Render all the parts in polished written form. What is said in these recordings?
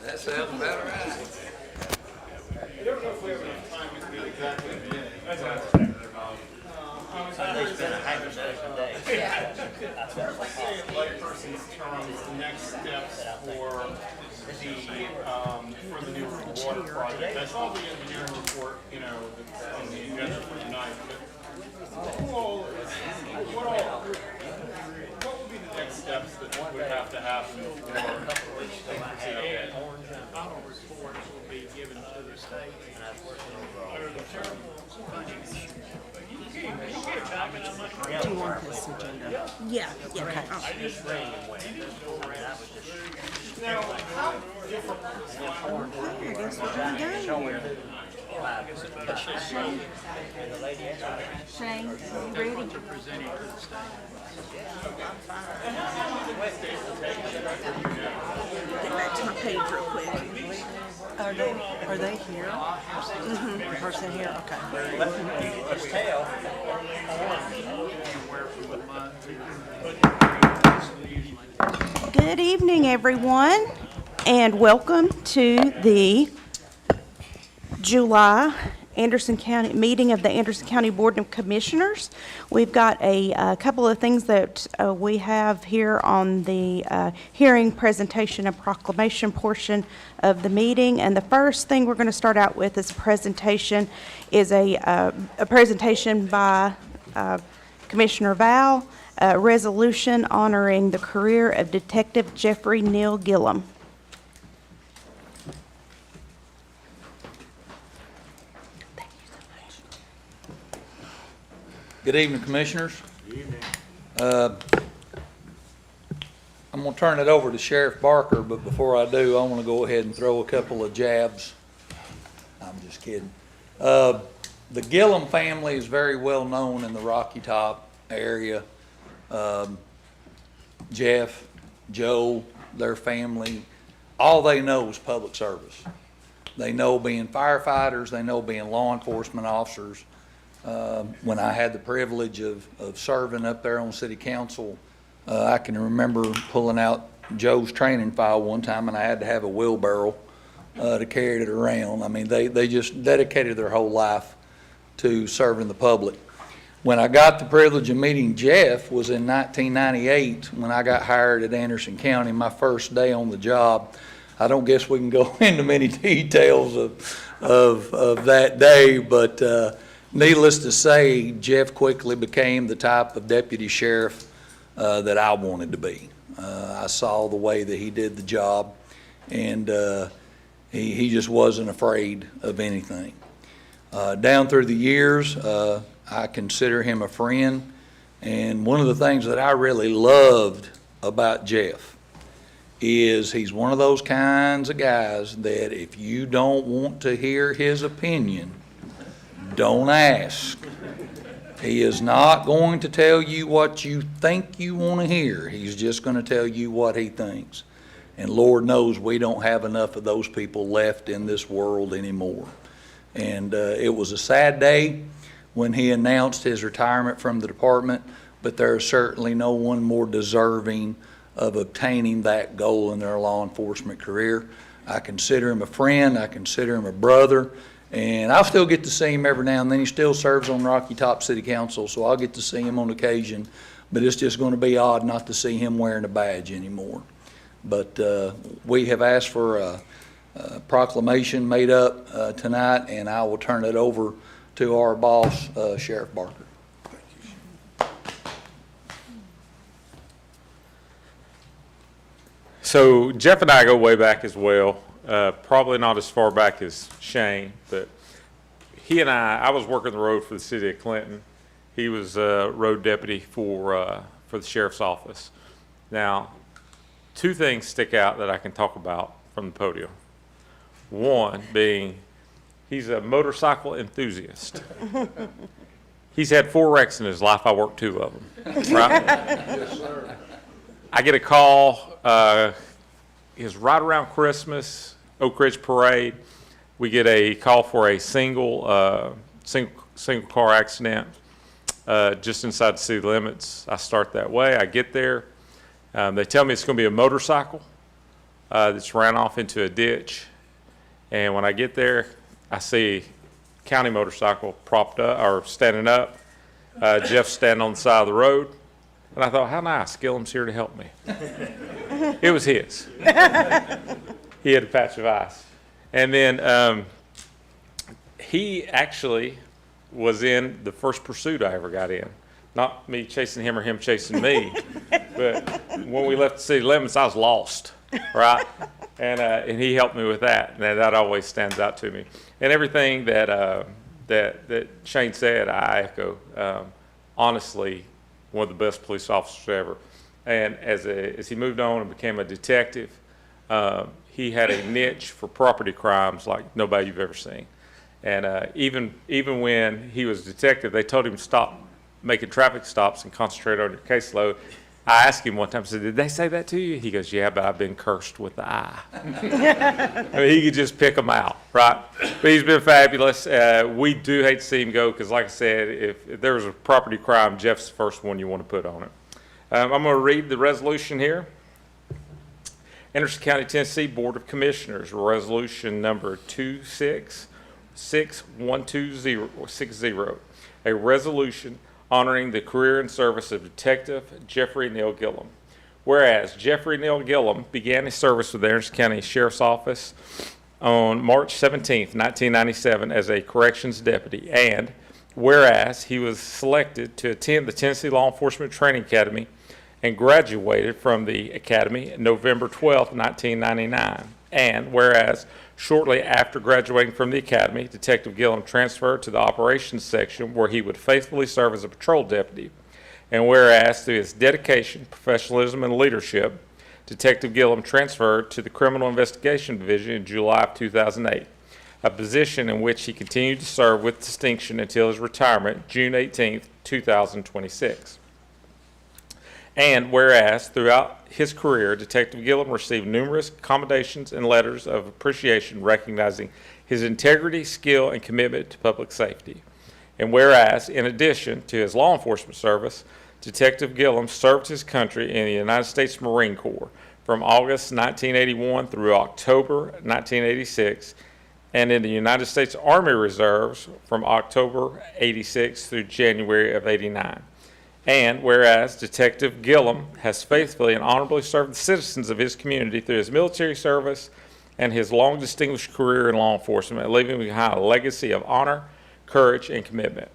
That sounds about right. I don't know if we have enough time to do exactly a minute. It's been a hyper day. Let's say in layperson's terms, the next steps for the new water project. That's all the engineering report, that's on the agenda for tonight. But what would be the next steps that would have to happen before they proceed? Final reports will be given to the state. Do you want this agenda? Yeah, okay. Now, how different I guess we're gonna go. Shane, you ready? Presenting to the state. Get back to my page real quick. Are they here? Mm-hmm. The person here, okay. Let's tell. Good evening, everyone, and welcome to the July Anderson County meeting of the Anderson County Board of Commissioners. We've got a couple of things that we have here on the hearing, presentation, and proclamation portion of the meeting. And the first thing we're going to start out with is a presentation by Commissioner Val, a resolution honoring the career of Detective Jeffrey Neal Gillum. Good evening, Commissioners. Good evening. I'm going to turn it over to Sheriff Barker, but before I do, I want to go ahead and throw a couple of jabs. I'm just kidding. The Gillum family is very well known in the Rocky Top area. Jeff, Joe, their family, all they know is public service. They know being firefighters, they know being law enforcement officers. When I had the privilege of serving up there on city council, I can remember pulling out Joe's training file one time, and I had to have a wheelbarrow to carry it around. I mean, they just dedicated their whole life to serving the public. When I got the privilege of meeting Jeff was in 1998 when I got hired at Anderson County, my first day on the job. I don't guess we can go into many details of that day, but needless to say, Jeff quickly became the type of deputy sheriff that I wanted to be. I saw the way that he did the job, and he just wasn't afraid of anything. Down through the years, I consider him a friend, and one of the things that I really loved about Jeff is he's one of those kinds of guys that if you don't want to hear his opinion, don't ask. He is not going to tell you what you think you want to hear. He's just going to tell you what he thinks. And Lord knows we don't have enough of those people left in this world anymore. And it was a sad day when he announced his retirement from the department, but there is certainly no one more deserving of obtaining that goal in their law enforcement career. I consider him a friend. I consider him a brother. And I'll still get to see him every now and then. He still serves on Rocky Top City Council, so I'll get to see him on occasion. But it's just going to be odd not to see him wearing a badge anymore. But we have asked for a proclamation made up tonight, and I will turn it over to our boss, Sheriff Barker. So Jeff and I go way back as well. Probably not as far back as Shane, but he and I was working the road for the city of Clinton. He was a road deputy for the sheriff's office. Now, two things stick out that I can talk about from the podium. One being he's a motorcycle enthusiast. He's had 4 wrecks in his life. I worked 2 of them. Right? Yes, sir. I get a call. It was right around Christmas, Oak Ridge Parade. We get a call for a single car accident. just inside the city limits. I start that way. I get there. They tell me it's going to be a motorcycle that's ran off into a ditch. And when I get there, I see county motorcycle propped up or standing up. Jeff standing on the side of the road. And I thought, how nice, Gillum's here to help me. It was his. He had a patch of ice. And then he actually was in the first pursuit I ever got in. Not me chasing him or him chasing me, but when we left the city limits, I was lost, right? And he helped me with that, and that always stands out to me. And everything that Shane said, I echo. Honestly, one of the best police officers ever. And as he moved on and became a detective, he had a niche for property crimes like nobody you've ever seen. And even when he was a detective, they told him to stop making traffic stops and concentrate on your caseload. I asked him one time, I said, did they say that to you? He goes, yeah, but I've been cursed with the eye. I mean, he could just pick them out, right? But he's been fabulous. We do hate to see him go because, like I said, if there was a property crime, Jeff's the first one you want to put on it. I'm going to read the resolution here. Anderson County, Tennessee Board of Commissioners, resolution number 261260, a resolution honoring the career and service of Detective Jeffrey Neal Gillum. Whereas Jeffrey Neal Gillum began his service with the Anderson County Sheriff's Office on March 17, 1997 as a corrections deputy, and whereas he was selected to attend the Tennessee Law Enforcement Training Academy and graduated from the academy November 12, 1999, and whereas shortly after graduating from the academy, Detective Gillum transferred to the operations section where he would faithfully serve as a patrol deputy. And whereas through his dedication, professionalism, and leadership, Detective Gillum transferred to the Criminal Investigation Division in July of 2008, a position in which he continued to serve with distinction until his retirement, June 18, 2026. And whereas throughout his career, Detective Gillum received numerous commendations and letters of appreciation recognizing his integrity, skill, and commitment to public safety. And whereas, in addition to his law enforcement service, Detective Gillum served his country in the United States Marine Corps from August 1981 through October 1986, and in the United States Army Reserves from October 86 through January of 89. And whereas Detective Gillum has faithfully and honorably served the citizens of his community through his military service and his long distinguished career in law enforcement, leaving behind a legacy of honor, courage, and commitment.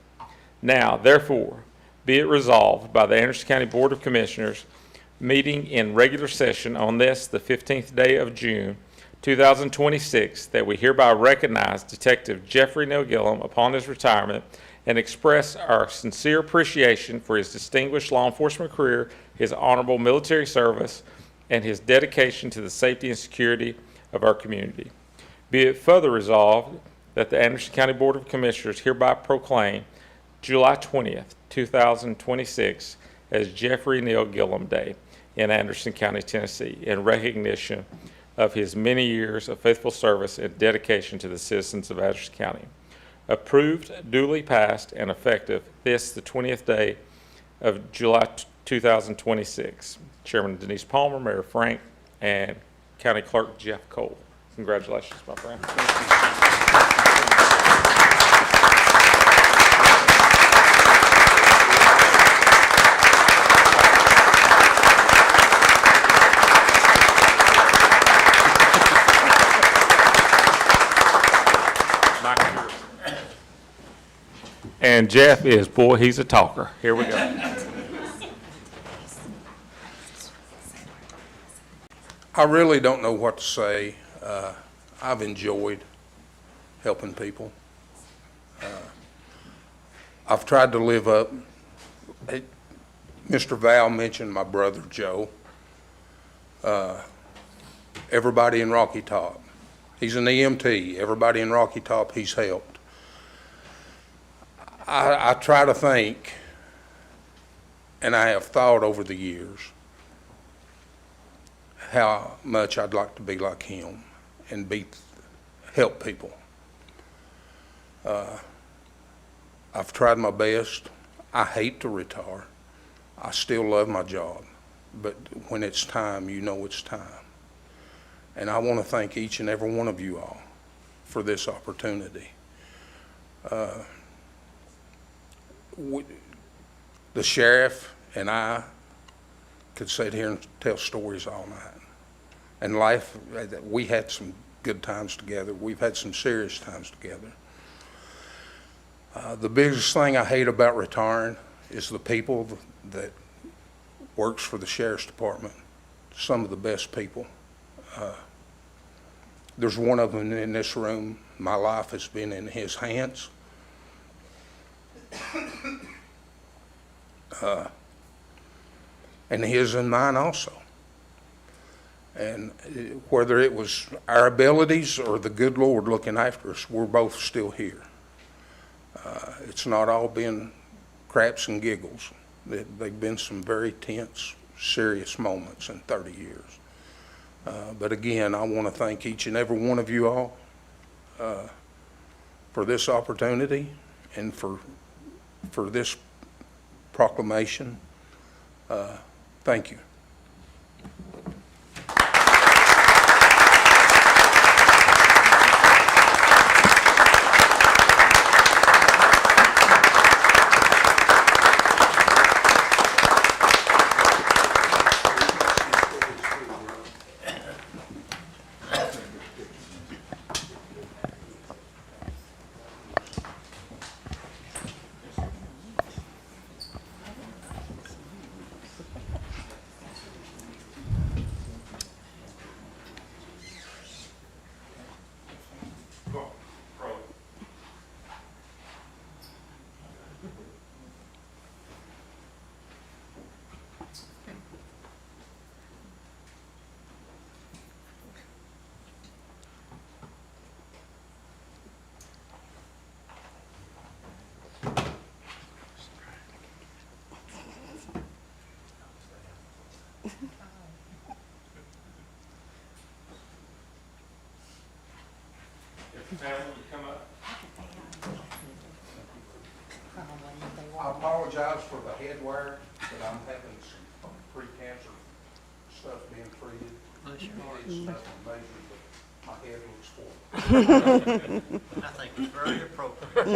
Now, therefore, be it resolved by the Anderson County Board of Commissioners meeting in regular session on this, the 15th day of June, 2026, that we hereby recognize Detective Jeffrey Neal Gillum upon his retirement and express our sincere appreciation for his distinguished law enforcement career, his honorable military service, and his dedication to the safety and security of our community. Be it further resolved that the Anderson County Board of Commissioners hereby proclaim July 20th, 2026 as Jeffrey Neal Gillum Day in Anderson County, Tennessee, in recognition of his many years of faithful service and dedication to the citizens of Anderson County. Approved, duly passed, and effective this, the 20th day of July 2026. Chairman Denise Palmer, Mayor Frank, and County Clerk Jeff Cole. Congratulations, my friend. And Jeff is, boy, he's a talker. Here we go. I really don't know what to say. I've enjoyed helping people. I've tried to live up. Mr. Val mentioned my brother Joe. Everybody in Rocky Top. He's an EMT. Everybody in Rocky Top he's helped. I try to think, and I have thought over the years, how much I'd like to be like him and help people. I've tried my best. I hate to retire. I still love my job, but when it's time, you know it's time. And I want to thank each and every one of you all for this opportunity. The sheriff and I could sit here and tell stories all night. And life, we had some good times together. We've had some serious times together. The biggest thing I hate about retiring is the people that works for the sheriff's department. Some of the best people. There's one of them in this room. My life has been in his hands. And his and mine also. And whether it was our abilities or the good Lord looking after us, we're both still here. It's not all been craps and giggles. They've been some very tense, serious moments in 30 years. But again, I want to thank each and every one of you all for this opportunity and for this proclamation. Thank you. I apologize for the head wear, but I'm having some pre-cancer stuff being treated. It's nothing major, but my head looks full. I think it's very appropriate.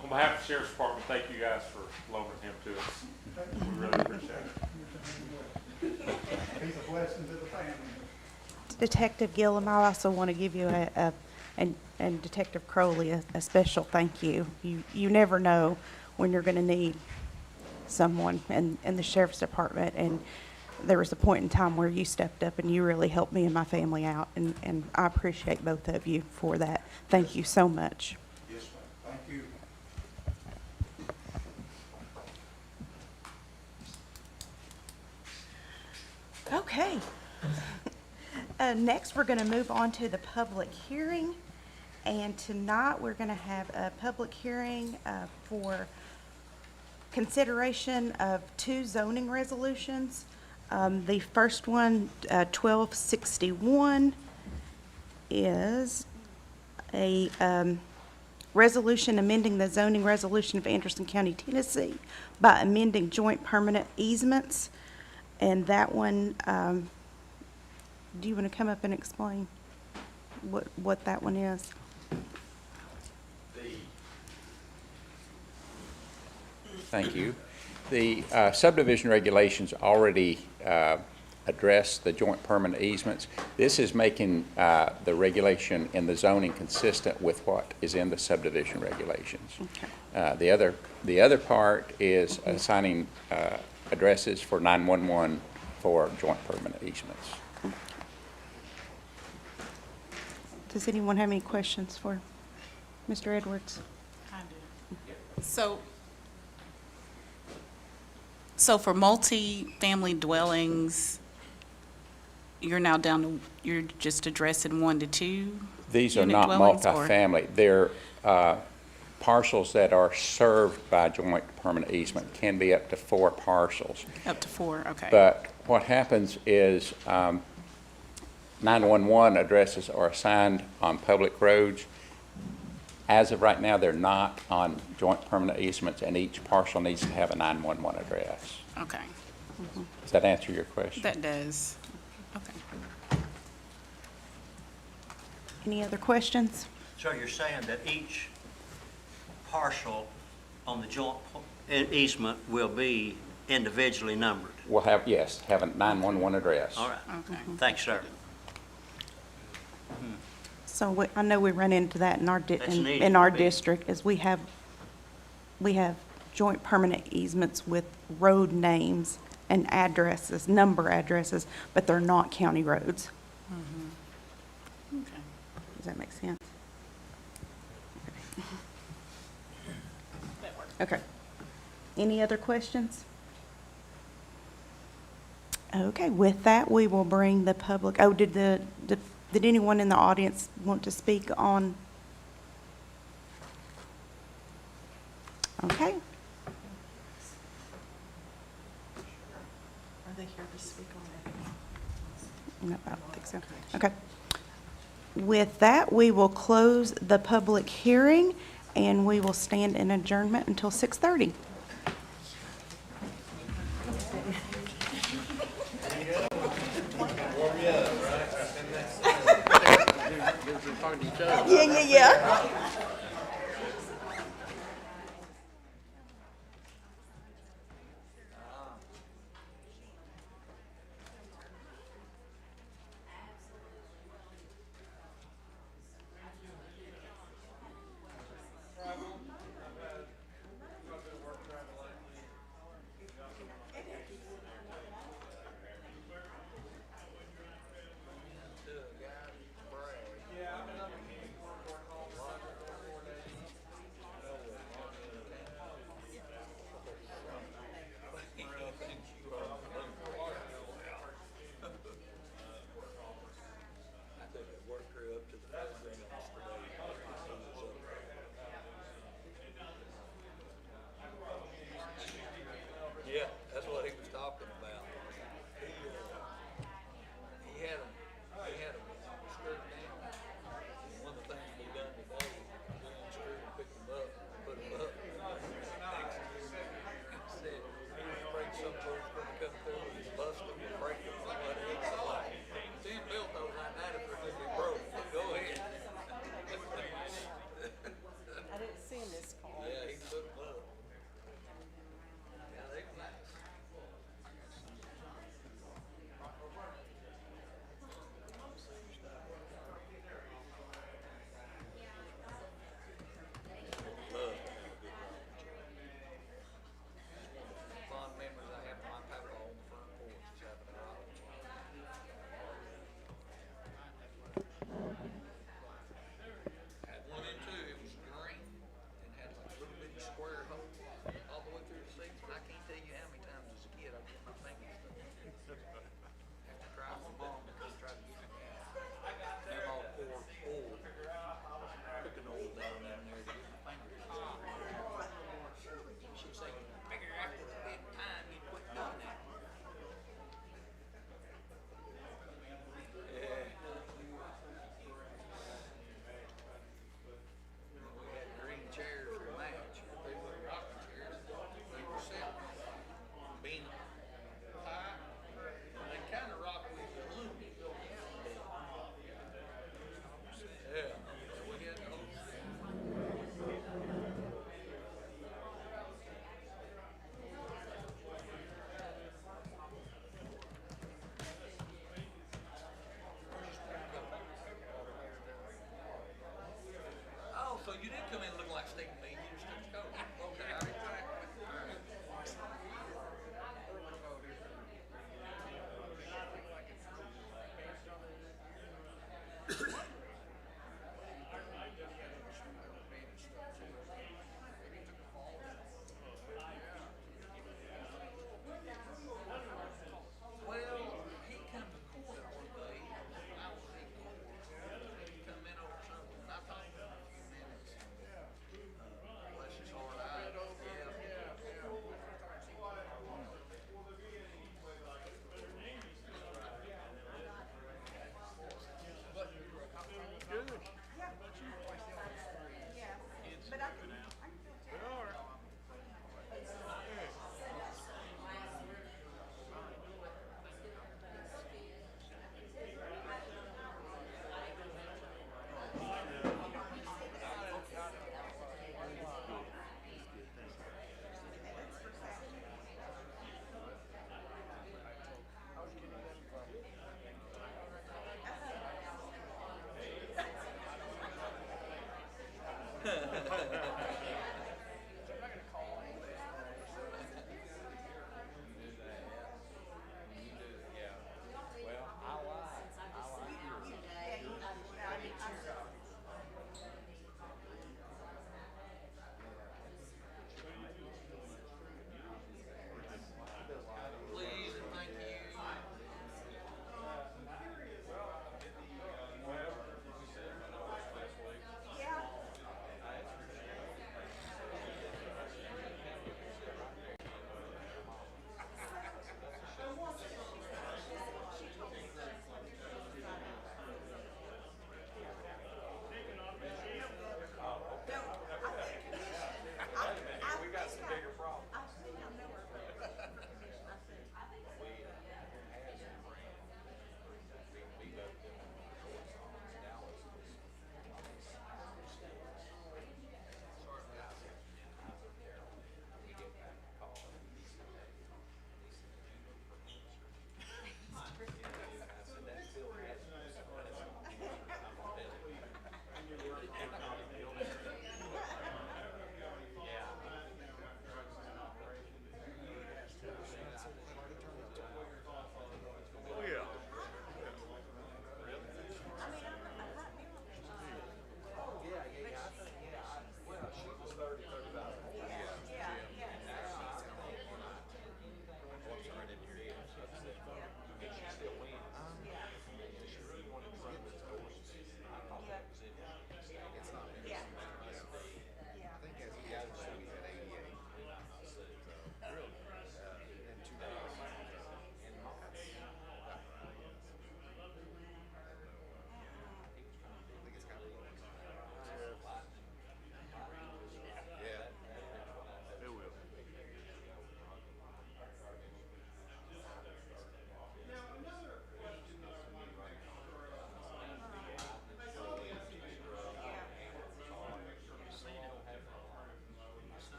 On behalf of the Sheriff's Department, thank you guys for loaning him to us. We really appreciate it. He's a blessing to the family. Detective Gillum, I also want to give you and Detective Crowley a special thank you. You never know when you're going to need someone in the Sheriff's Department, and there was a point in time where you stepped up and you really helped me and my family out, and I appreciate both of you for that. Thank you so much. Yes, ma'am. Thank you. Okay. Next, we're going to move on to the public hearing. And tonight, we're going to have a public hearing for consideration of two zoning resolutions. The first one, 1261, is a resolution amending the zoning resolution of Anderson County, Tennessee by amending joint permanent easements. And that one, do you want to come up and explain what that one is? Thank you. The subdivision regulations already address the joint permanent easements. This is making the regulation in the zoning consistent with what is in the subdivision regulations. Okay. The other part is assigning addresses for 911 for joint permanent easements. Does anyone have any questions for Mr. Edwards? I do. So for multi-family dwellings, you're now down to, you're just addressing 1 to 2? These are unit not dwellings, or- multifamily. They're parcels that are served by joint permanent easement can be up to 4 parcels. Up to 4, okay. But what happens is 911 addresses are assigned on public roads. As of right now, they're not on joint permanent easements, and each parcel needs to have a 911 address. Okay, Does that answer your question? that does. Okay. Any other questions? So you're saying that each parcel on the joint easement will be individually numbered? We'll have, yes, have a 911 address. All right. Okay. Thanks, sir. So I know we run into that in our, That's needed. in our district, is we have joint permanent easements with road names and addresses, number addresses, but they're not county roads. Okay. Does that make sense? Okay. Any other questions? Okay, with that, we will bring the public, oh, did anyone in the audience want to speak on? Okay. Are they here to speak on No, I don't think so. Okay. With that, we will close the public hearing, and we will stand in adjournment until 6:30. Yeah. Yeah, that's what he was talking about. He had them screwed down. One of the things we done today, we unscrewed and picked them up, put them up. Said, he was afraid some folks gonna come through and bust them and break them or whatever. Tim built those like that if they're gonna be broke, but go ahead. I didn't see this call. Yeah, he put them up. Yeah, they nice. Fond memories I have of my papa on the front porch, just having a rock. Had one in two, it was green, and had like a little bitty square hole all the way through the seats, and I can't tell you how many times as a kid I get my fingers stuck. Have to cry for mom because I tried to get me out. Them all poured oil, cooking oil down in there to get my fingers stuck. She'd say, figure after a bit of time, you quit doing that. Yeah. We had green chairs to match. They were rocking chairs. They were set. Being high, they kind of rock with the blue. Yeah. We had the whole thing. Oh, so you did come in looking like Stephen B. You just took the coat. Okay, all right, exactly. All right. Well, he come to court one day, I was in court. He come in over something, and I talked to him a few minutes.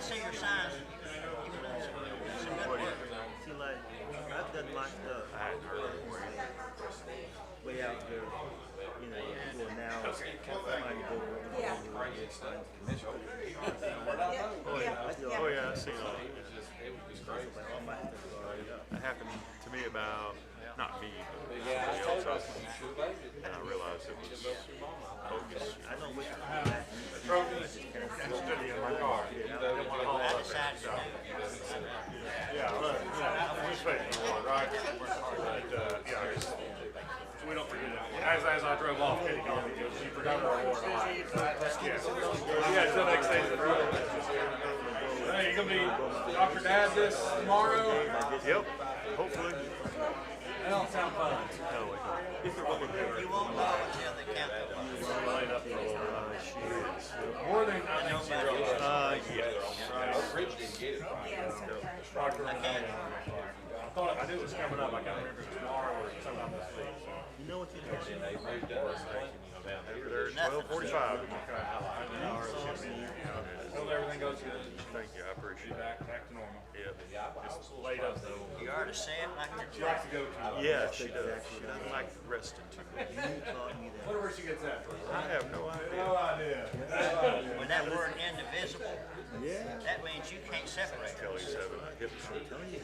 see your signs. Some good work. See, like, I've done my stuff. Way out there, you know, people are now trying to go. Oh, yeah, I've seen all of it. It happened to me about, not me, but somebody else. And I realized it was bogus. I know which one. In my car. I decided to do. Yeah, look, yeah, this way, right? And, yeah, I just, so we don't forget it. As I drove off, Katie called me, she forgot her award. Yeah, until next day. Hey, you gonna be Dr. Dad this tomorrow? Yep, hopefully. That don't sound fun. No, wait. You won't know until they count the ones. Light up a little. She is. More than I think she realized. Yes. Doctor, I thought I knew it was coming up. I can't remember if it was tomorrow or sometime this week. So. You know what you do? There's 12:45. Hope everything goes good. Thank you. I appreciate it. Back to normal. Yeah. Just laid up though. You already said like She you're likes to go to. Yeah, she does. She doesn't like resting too much. Wonder where she gets that from. I have no idea. No idea. When that word indivisible, that means you can't separate. Kelly's having a hip surgery.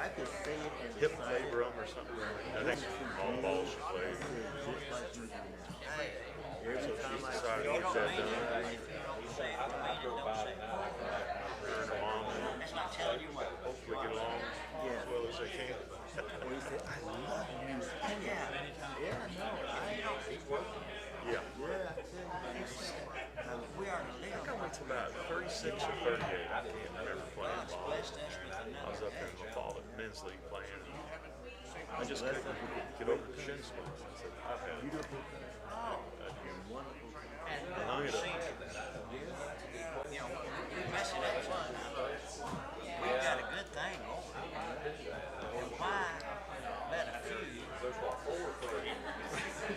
I could say it and Hip labrum or something. I think all balls she played. Hey, So she's decided to get that done. if you don't say it, I mean it, don't say it. Her and her mom That's not telling you what. hopefully get along as well as they can. Yeah. We are to live. I went to about 36 or 38. I can't remember playing God's ball. blessed us with I another was up in the fall at men's league playing. I just couldn't get over the shin splints. I said, I've had it. and hung it up. you know, we mess it up sometimes. We've got a good thing over. And why let a few?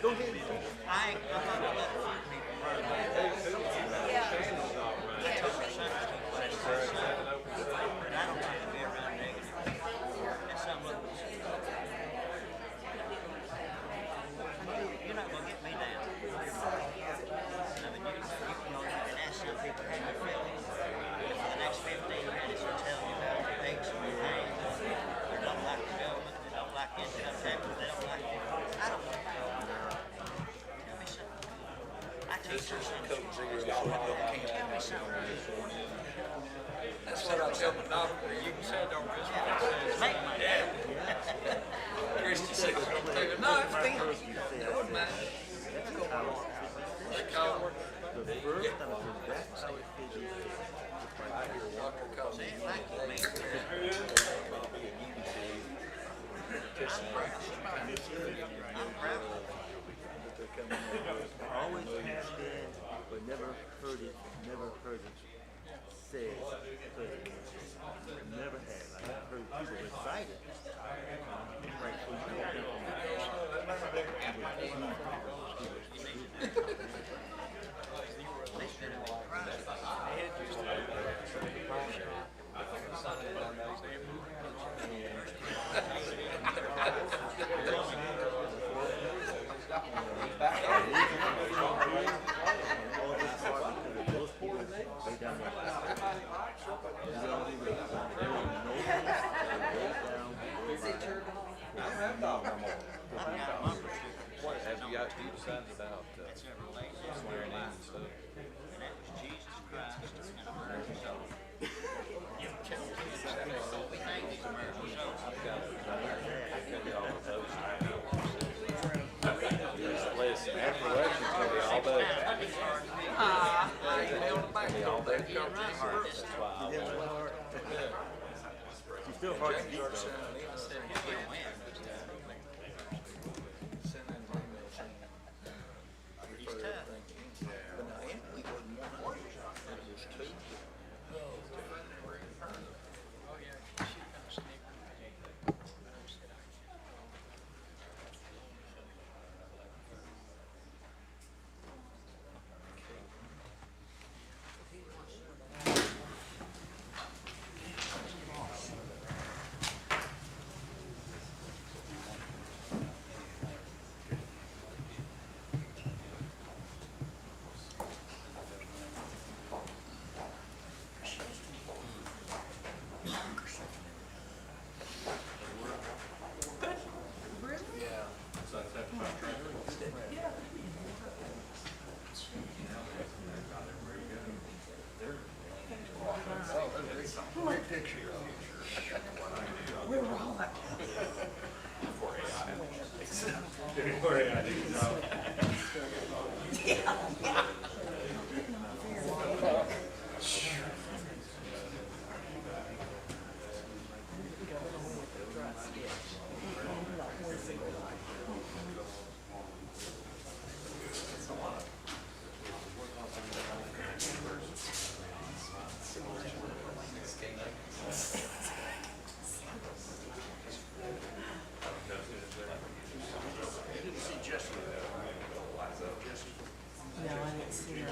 Go ahead. I'm not gonna let a few people run away. I told my son to keep saying but I don't have to be around negative. And some of them say, you're not gonna get me down. I mean, you can ask some people how you feel. And for the next 15 minutes, they're telling you about their aches and their pains. They don't like the government. They don't like income taxes. They don't like it. I don't like it. Tell me something. I teach her something. Tell me something. That's what I tell my doctor. You can say don't risk it. Make money. Christy said, no, it's fine. It wouldn't matter. They call her. The first time I was back, I was thinking, See, it like you mean. I'm proud of it. always has been, but never heard it said. Never had. Like, I heard people recited. Right, so you don't swearing in and stuff. And that was Jesus Christ and a miracle soul. We think he's a miracle soul. Listen, after election's gonna be all day. I ain't held it back all day. That's why I went. It's still hard to get He's tough. But now, we wouldn't want to. It was too. No, I didn't see her.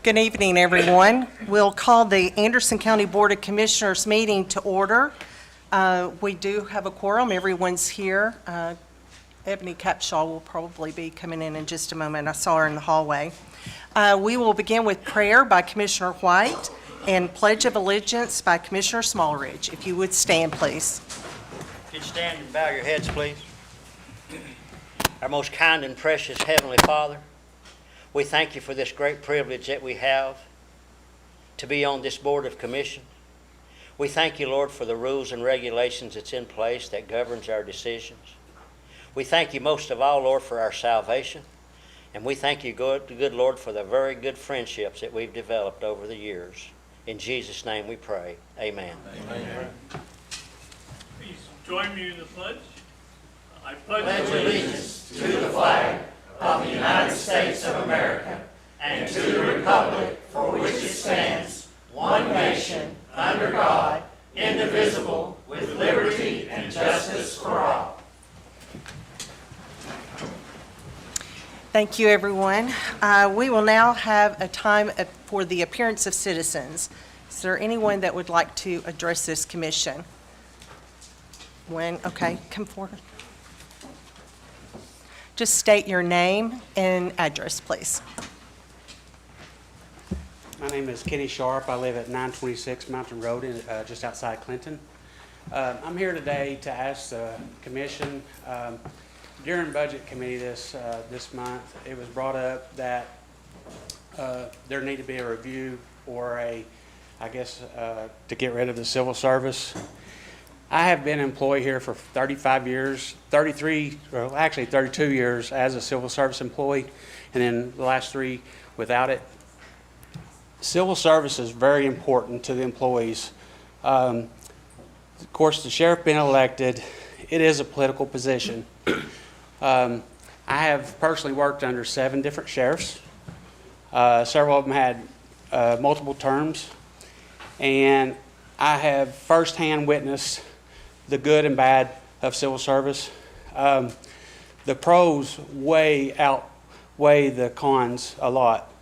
Good evening, everyone. We'll call the Anderson County Board of Commissioners meeting to order. We do have a quorum. Everyone's here. Ebony Capshaw will probably be coming in just a moment. I saw her in the hallway. We will begin with prayer by Commissioner White and Pledge of Allegiance by Commissioner Smallridge. If you would stand, please. If you'd stand and bow your heads, please. Our most kind and precious Heavenly Father, we thank you for this great privilege that we have to be on this Board of Commission. We thank you, Lord, for the rules and regulations that's in place that governs our decisions. We thank you most of all, Lord, for our salvation. And we thank you, good Lord, for the very good friendships that we've developed over the years. In Jesus' name we pray. Amen. Please join me in the pledge. I pledge allegiance to the flag of the United States of America and to the republic for which it stands, one nation, under God, indivisible, with liberty and justice for all. Thank you, everyone. We will now have a time for the appearance of citizens. Is there anyone that would like to address this commission? Okay, come forward. Just state your name and address, please. My name is Kenny Sharp. I live at 926 Mountain Road, just outside Clinton. I'm here today to ask the commission, during budget committee this month, it was brought up that there need to be a review or to get rid of the civil service. I have been employed here for 35 years, 32 years as a civil service employee, and then the last 3 without it. Civil service is very important to the employees. Of course, the sheriff being elected, it is a political position. I have personally worked under 7 different sheriffs. Several of them had multiple terms, and I have firsthand witnessed the good and bad of civil service. The pros outweigh the cons a lot.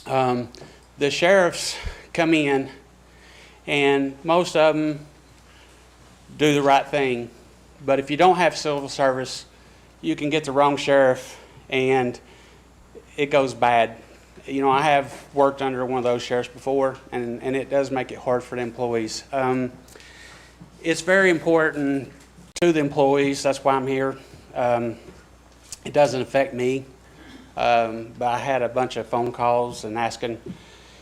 The sheriffs come in, and most of them do the right thing. But if you don't have civil service, you can get the wrong sheriff, and it goes bad. You know, I have worked under one of those sheriffs before, and it does make it hard for the employees. It's very important to the employees. That's why I'm here. It doesn't affect me, but I had a bunch of phone calls and asking,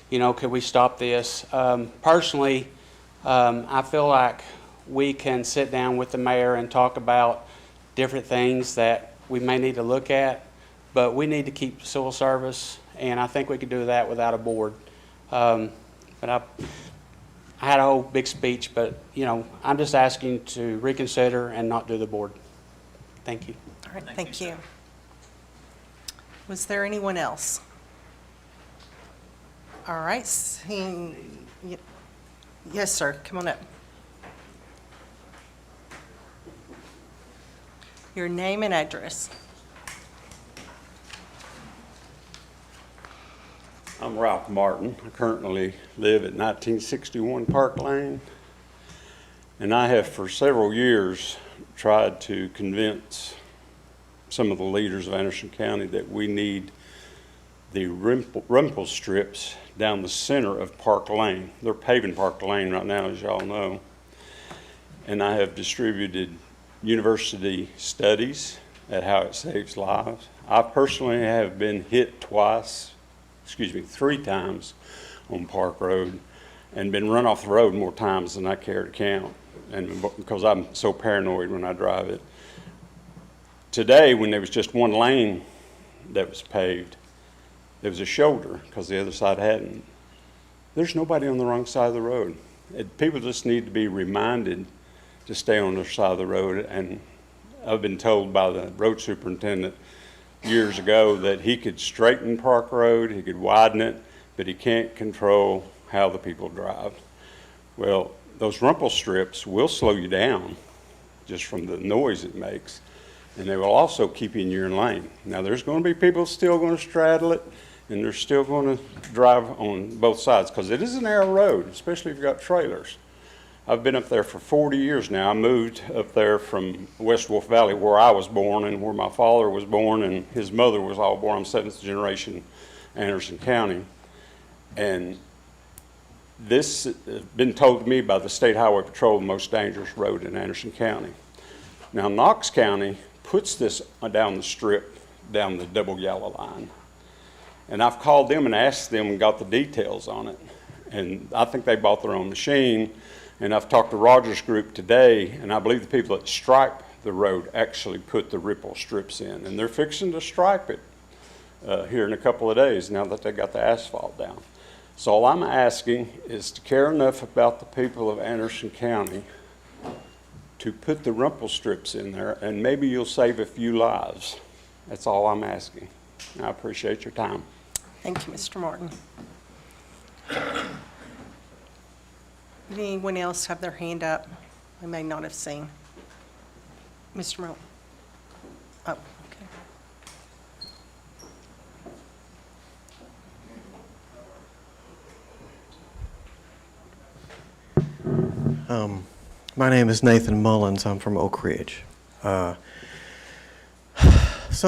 could we stop this? Personally, I feel like we can sit down with the mayor and talk about different things that we may need to look at, but we need to keep civil service, and I think we could do that without a board. But I had a whole big speech, but, I'm just asking to reconsider and not do the board. Thank you. All right, thank you. Was there anyone else? All right, yes, sir, come on up. Your name and address. I'm Ralph Martin. I currently live at 1961 Park Lane, and I have for several years tried to convince some of the leaders of Anderson County that we need the rumple strips down the center of Park Lane. They're paving Park Lane right now, as y'all know. And I have distributed university studies at how it saves lives. I personally have been hit three times on Park Road and been run off the road more times than I care to count, and because I'm so paranoid when I drive it. Today, when there was just one lane that was paved, there was a shoulder because the other side hadn't. There's nobody on the wrong side of the road. People just need to be reminded to stay on their side of the road, and I've been told by the road superintendent years ago that he could straighten Park Road, he could widen it, but he can't control how the people drive. Well, those rumple strips will slow you down just from the noise it makes, and they will also keep you in your lane. Now, there's going to be people still going to straddle it, and they're still going to drive on both sides because it is a narrow road, especially if you've got trailers. I've been up there for 40 years now. I moved up there from West Wolf Valley, where I was born and where my father was born and his mother was all born. I'm seventh generation Anderson County. And this has been told to me by the State Highway Patrol, the most dangerous road in Anderson County. Now, Knox County puts this down the strip, down the double yellow line. And I've called them and asked them and got the details on it. And I think they bought their own machine. And I've talked to Rogers Group today, and I believe the people that stripe the road actually put the ripple strips in. And they're fixing to stripe it here in a couple of days now that they got the asphalt down. So all I'm asking is to care enough about the people of Anderson County to put the rumple strips in there, and maybe you'll save a few lives. That's all I'm asking. I appreciate your time. Thank you, Mr. Martin. Did anyone else have their hand up? I may not have seen. Mr. Merle? Oh, okay. My name is Nathan Mullins. I'm from Oak Ridge. Some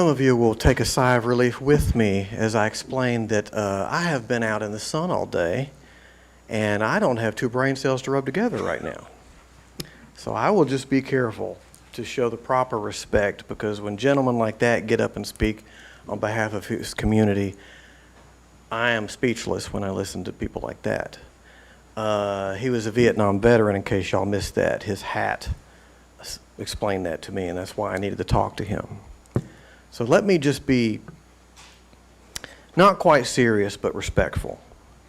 of you will take a sigh of relief with me as I explain that I have been out in the sun all day, and I don't have two brain cells to rub together right now. So I will just be careful to show the proper respect, because when gentlemen like that get up and speak on behalf of his community, I am speechless when I listen to people like that. He was a Vietnam veteran, in case y'all missed that. His hat explained that to me, and that's why I needed to talk to him. So let me just be not quite serious, but respectful.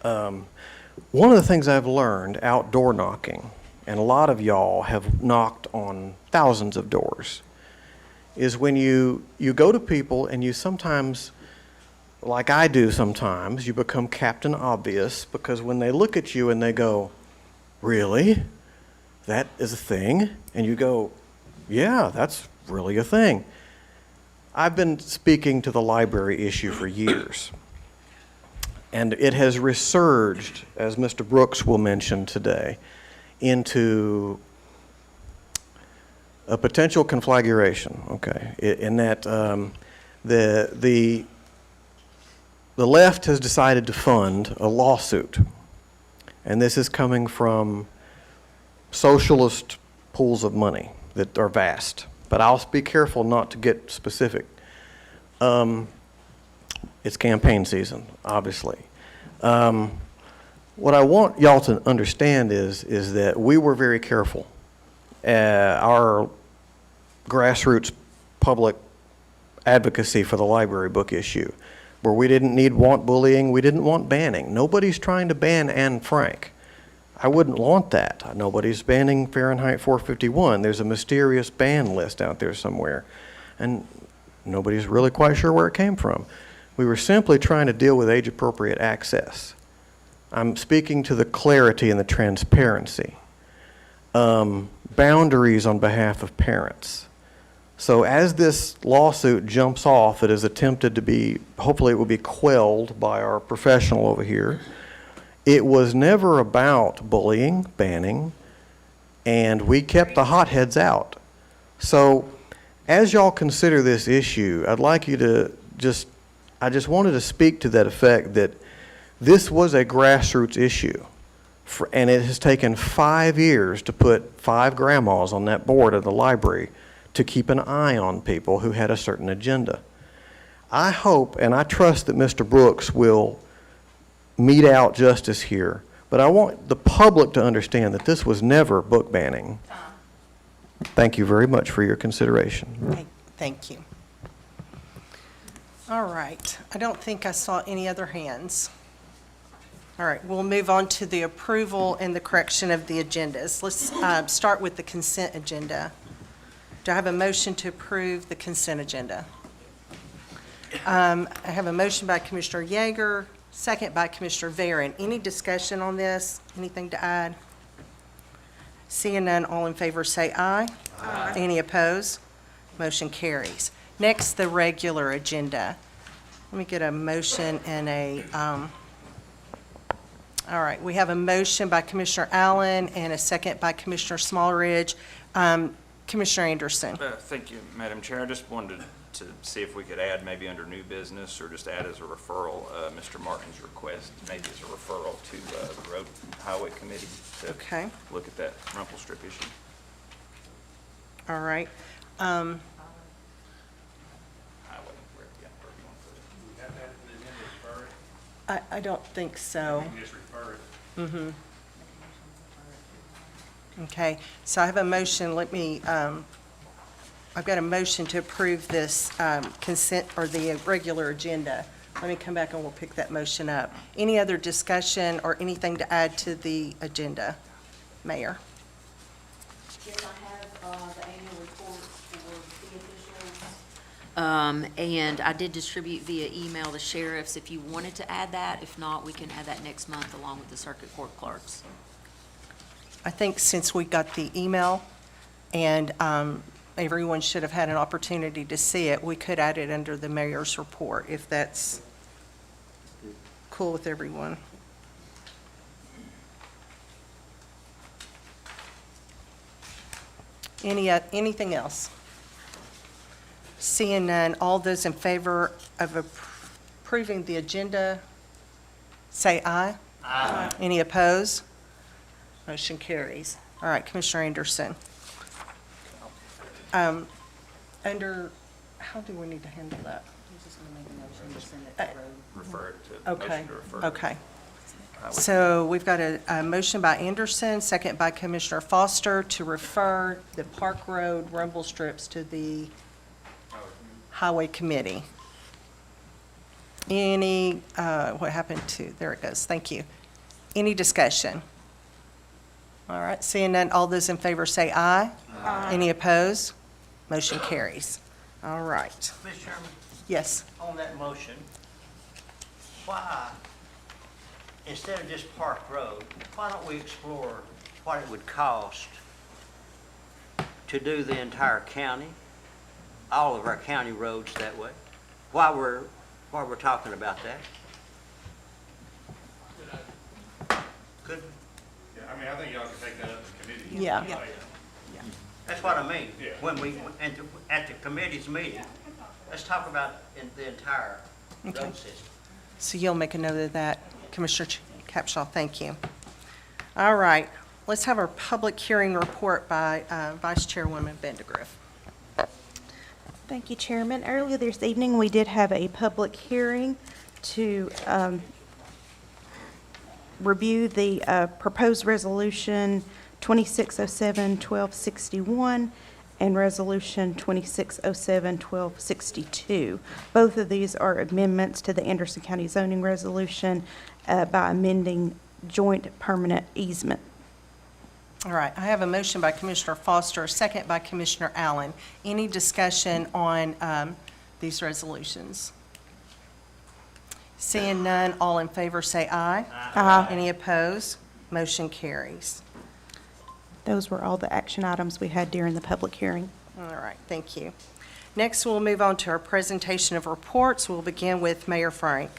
One of the things I've learned outdoor knocking, and a lot of y'all have knocked on thousands of doors, is when you go to people and you sometimes, like I do sometimes, you become Captain Obvious, because when they look at you and they go, "Really? That is a thing?" And you go, "Yeah, that's really a thing." I've been speaking to the library issue for years, and it has resurged, as Mr. Brooks will mention today, into a potential conflagration, okay, in that the left has decided to fund a lawsuit, and this is coming from socialist pools of money that are vast. But I'll be careful not to get specific. It's campaign season, obviously. What I want y'all to understand is that we were very careful. Our grassroots public advocacy for the library book issue, where we didn't want bullying, we didn't want banning. Nobody's trying to ban Anne Frank. I wouldn't want that. Nobody's banning Fahrenheit 451. There's a mysterious ban list out there somewhere, and nobody's really quite sure where it came from. We were simply trying to deal with age-appropriate access. I'm speaking to the clarity and the transparency. Boundaries on behalf of parents. So as this lawsuit jumps off, it is attempted to be, hopefully it will be quelled by our professional over here. It was never about bullying, banning, and we kept the hotheads out. So as y'all consider this issue, I'd like you to I just wanted to speak to that effect that this was a grassroots issue. And it has taken 5 years to put 5 grandmas on that board of the library to keep an eye on people who had a certain agenda. I hope and I trust that Mr. Brooks will mete out justice here, but I want the public to understand that this was never book banning. Thank you very much for your consideration. Thank you. All right, I don't think I saw any other hands. All right, we'll move on to the approval and the correction of the agendas. Let's start with the consent agenda. Do I have a motion to approve the consent agenda? I have a motion by Commissioner Yeager, second by Commissioner Varon. Any discussion on this? Anything to add? Seeing none, all in favor say aye. Aye. Any opposed? Motion carries. Next, the regular agenda. Let me get a motion and a, all right, we have a motion by Commissioner Allen and a second by Commissioner Smallridge. Commissioner Anderson. Thank you, Madam Chair. I just wanted to see if we could add maybe under new business or just add as a referral, Mr. Martin's request, maybe as a referral to the Road and Highway Committee to Okay. look at that rumple strip issue. All right. Highway, wherever you want to put it. I don't think so. Just refer it. Mm-hmm. Okay, so I have a motion, I've got a motion to approve this consent, or the regular agenda. Let me come back and we'll pick that motion up. Any other discussion or anything to add to the agenda? Mayor? Yes, I have the annual reports for the officials. And I did distribute via email the sheriffs if you wanted to add that. If not, we can add that next month along with the circuit court clerks. I think since we got the email and everyone should have had an opportunity to see it, we could add it under the mayor's report, if that's cool with everyone. Anything else? Seeing none, all those in favor of approving the agenda, say aye. Aye. Any opposed? Motion carries. All right, Commissioner Anderson. Under, how do we need to handle that? Refer it to, Okay, motion to refer. okay. So we've got a motion by Anderson, second by Commissioner Foster, to refer the Park Road rumble strips to the Highway Committee. Any, what happened to, there it goes, thank you. Any discussion? All right, seeing none, all those in favor say aye. Aye. Any opposed? Motion carries. All right. Mr. Chairman, Yes. on that motion, why, instead of just Park Road, why don't we explore what it would cost to do the entire county, all of our county roads that way? While we're talking about that? Good. Yeah, I mean, I think y'all can take that up in committee. Yeah. Like, That's what I mean. Yeah. When we, at the committee's meeting, let's talk about the entire Okay. road system. So you'll make a note of that, Commissioner Capshaw, thank you. All right, let's have our public hearing report by Vice Chairwoman Vandegrift. Thank you, Chairman. Earlier this evening, we did have a public hearing to review the proposed resolution 2607-1261 and resolution 2607-1262. Both of these are amendments to the Anderson County zoning resolution by amending joint permanent easement. All right, I have a motion by Commissioner Foster, a second by Commissioner Allen. Any discussion on these resolutions? Seeing none, all in favor say aye. Aye. Any opposed? Motion carries. Those were all the action items we had during the public hearing. All right, thank you. Next, we'll move on to our presentation of reports. We'll begin with Mayor Frank.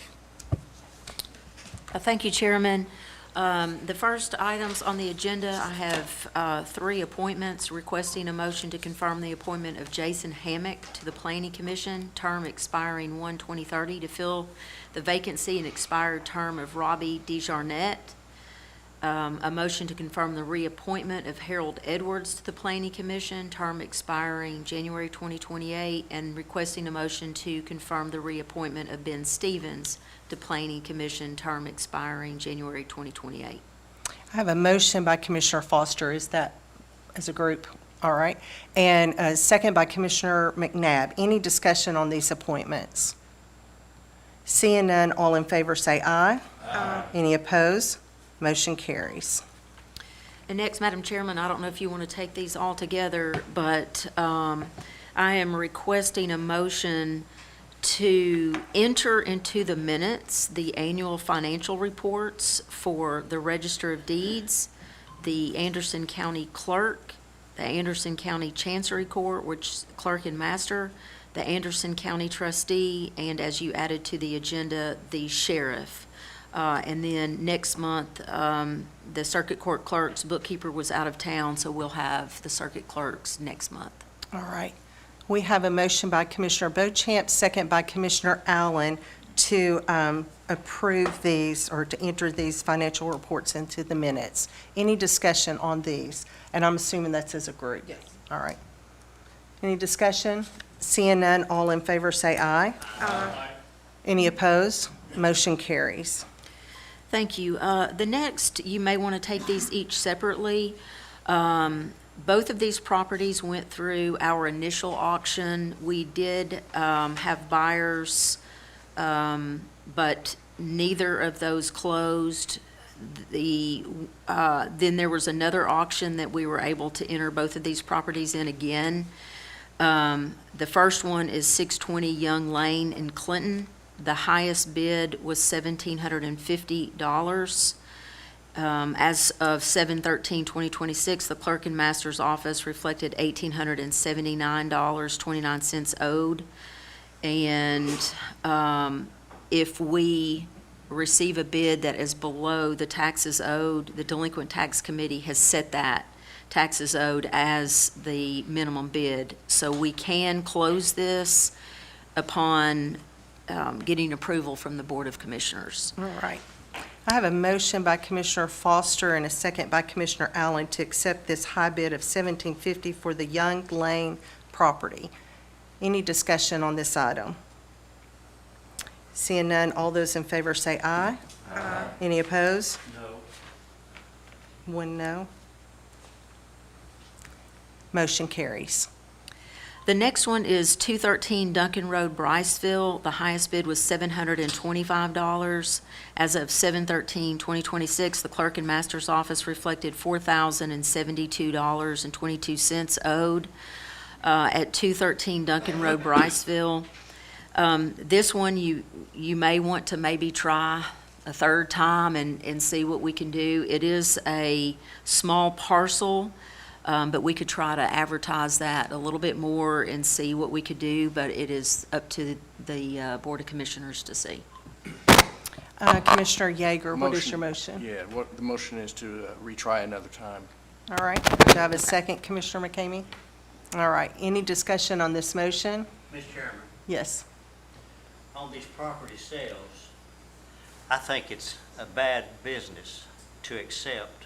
Thank you, Chairman. The first items on the agenda, I have 3 appointments, requesting a motion to confirm the appointment of Jason Hammock to the Planning Commission, term expiring 1/2030, to fill the vacancy and expired term of Robbie DeJarnette. A motion to confirm the reappointment of Harold Edwards to the Planning Commission, term expiring January 2028, and requesting a motion to confirm the reappointment of Ben Stevens to Planning Commission, term expiring January 2028. I have a motion by Commissioner Foster. Is that as a group? All right. And a second by Commissioner McNabb. Any discussion on these appointments? Seeing none, all in favor say aye. Aye. Any opposed? Motion carries. And next, Madam Chairman, I don't know if you want to take these all together, but I am requesting a motion to enter into the minutes the annual financial reports for the Register of Deeds, the Anderson County Clerk, the Anderson County Chancery Court, which Clerk and Master, the Anderson County Trustee, and as you added to the agenda, the Sheriff. And then next month, the Circuit Court Clerk's bookkeeper was out of town, so we'll have the Circuit Clerks next month. All right. We have a motion by Commissioner Beauchamp, second by Commissioner Allen, to approve these or to enter these financial reports into the minutes. Any discussion on these? And I'm assuming that's as a group? Yes. All right. Any discussion? Seeing none, all in favor say aye. Aye. Any opposed? Motion carries. Thank you. The next, you may want to take these each separately. Both of these properties went through our initial auction. We did have buyers, but neither of those closed. Then there was another auction that we were able to enter both of these properties in again. The first one is 620 Young Lane in Clinton. The highest bid was $1,750. As of 7/13/2026, the Clerk and Master's office reflected $1,879.29 owed. And if we receive a bid that is below the taxes owed, the Delinquent Tax Committee has set that taxes owed as the minimum bid. So we can close this upon getting approval from the Board of Commissioners. All right. I have a motion by Commissioner Foster and a second by Commissioner Allen to accept this high bid of $1,750 for the Young Lane property. Any discussion on this item? Seeing none, all those in favor say aye. Aye. Any opposed? No. One no. Motion carries. The next one is 213 Duncan Road, Bryceville. The highest bid was $725. As of 7/13/2026, the Clerk and Master's office reflected $4,072.22 owed at 213 Duncan Road, Bryceville. This one, you may want to maybe try a third time and see what we can do. It is a small parcel. But we could try to advertise that a little bit more and see what we could do, but it is up to the Board of Commissioners to see. Commissioner Yeager, what is your motion? Yeah, what the motion is to retry another time. All right. Do I have a second, Commissioner McCamey? All right. Any discussion on this motion? Mr. Chairman, Yes. on these property sales, I think it's a bad business to accept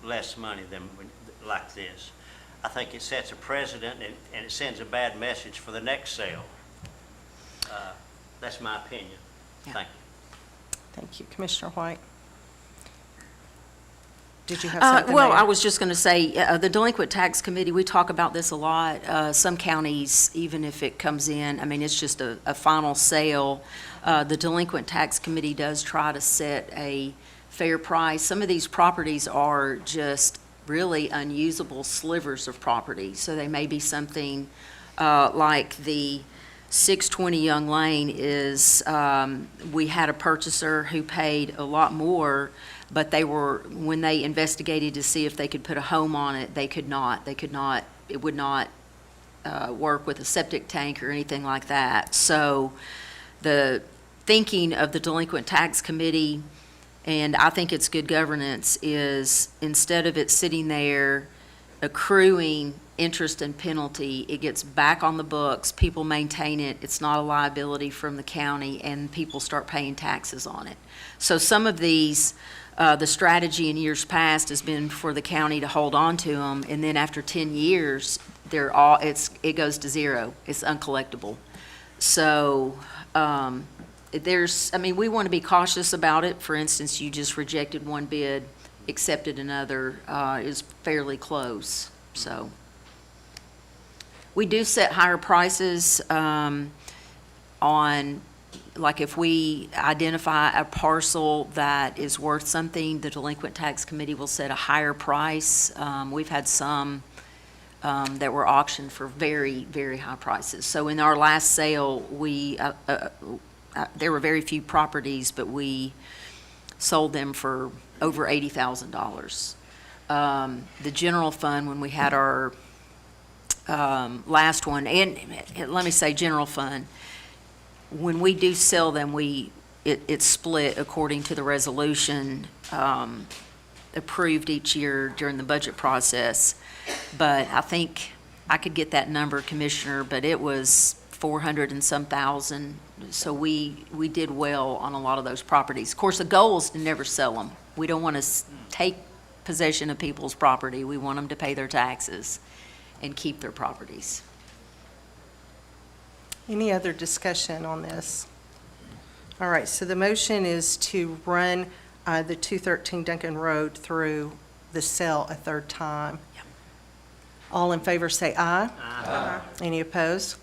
less money than like this. I think it sets a precedent and it sends a bad message for the next sale. That's my opinion. Yeah. Thank you. Thank you. Commissioner White? Did you have something? Well, Mayor? I was just going to say, the Delinquent Tax Committee, we talk about this a lot. Some counties, even if it comes in, I mean, it's just a final sale. The Delinquent Tax Committee does try to set a fair price. Some of these properties are just really unusable slivers of property. So they may be something like the 620 Young Lane is, we had a purchaser who paid a lot more, but when they investigated to see if they could put a home on it, they could not. It would not work with a septic tank or anything like that. So the thinking of the Delinquent Tax Committee and I think it's good governance, is instead of it sitting there accruing interest and penalty, it gets back on the books, people maintain it, it's not a liability from the county, and people start paying taxes on it. So some of these, the strategy in years past has been for the county to hold on to them, and then after 10 years, it goes to zero. It's uncollectible. So we want to be cautious about it. For instance, you just rejected one bid, accepted another, is fairly close, so. We do set higher prices on, like if we identify a parcel that is worth something, the delinquent tax committee will set a higher price. We've had some that were auctioned for very, very high prices. So in our last sale, there were very few properties, but we sold them for over $80,000. The general fund, when we had our last one, and let me say general fund, when we do sell them, it's split according to the resolution approved each year during the budget process. But I think I could get that number, Commissioner, but it was 400 and some thousand. So we did well on a lot of those properties. Of course, the goal is to never sell them. We don't want to take possession of people's property. We want them to pay their taxes and keep their properties. Any other discussion on this? All right, so the motion is to run the 213 Duncan Road through the sale a third time. Yep. All in favor say aye. Aye. Any opposed?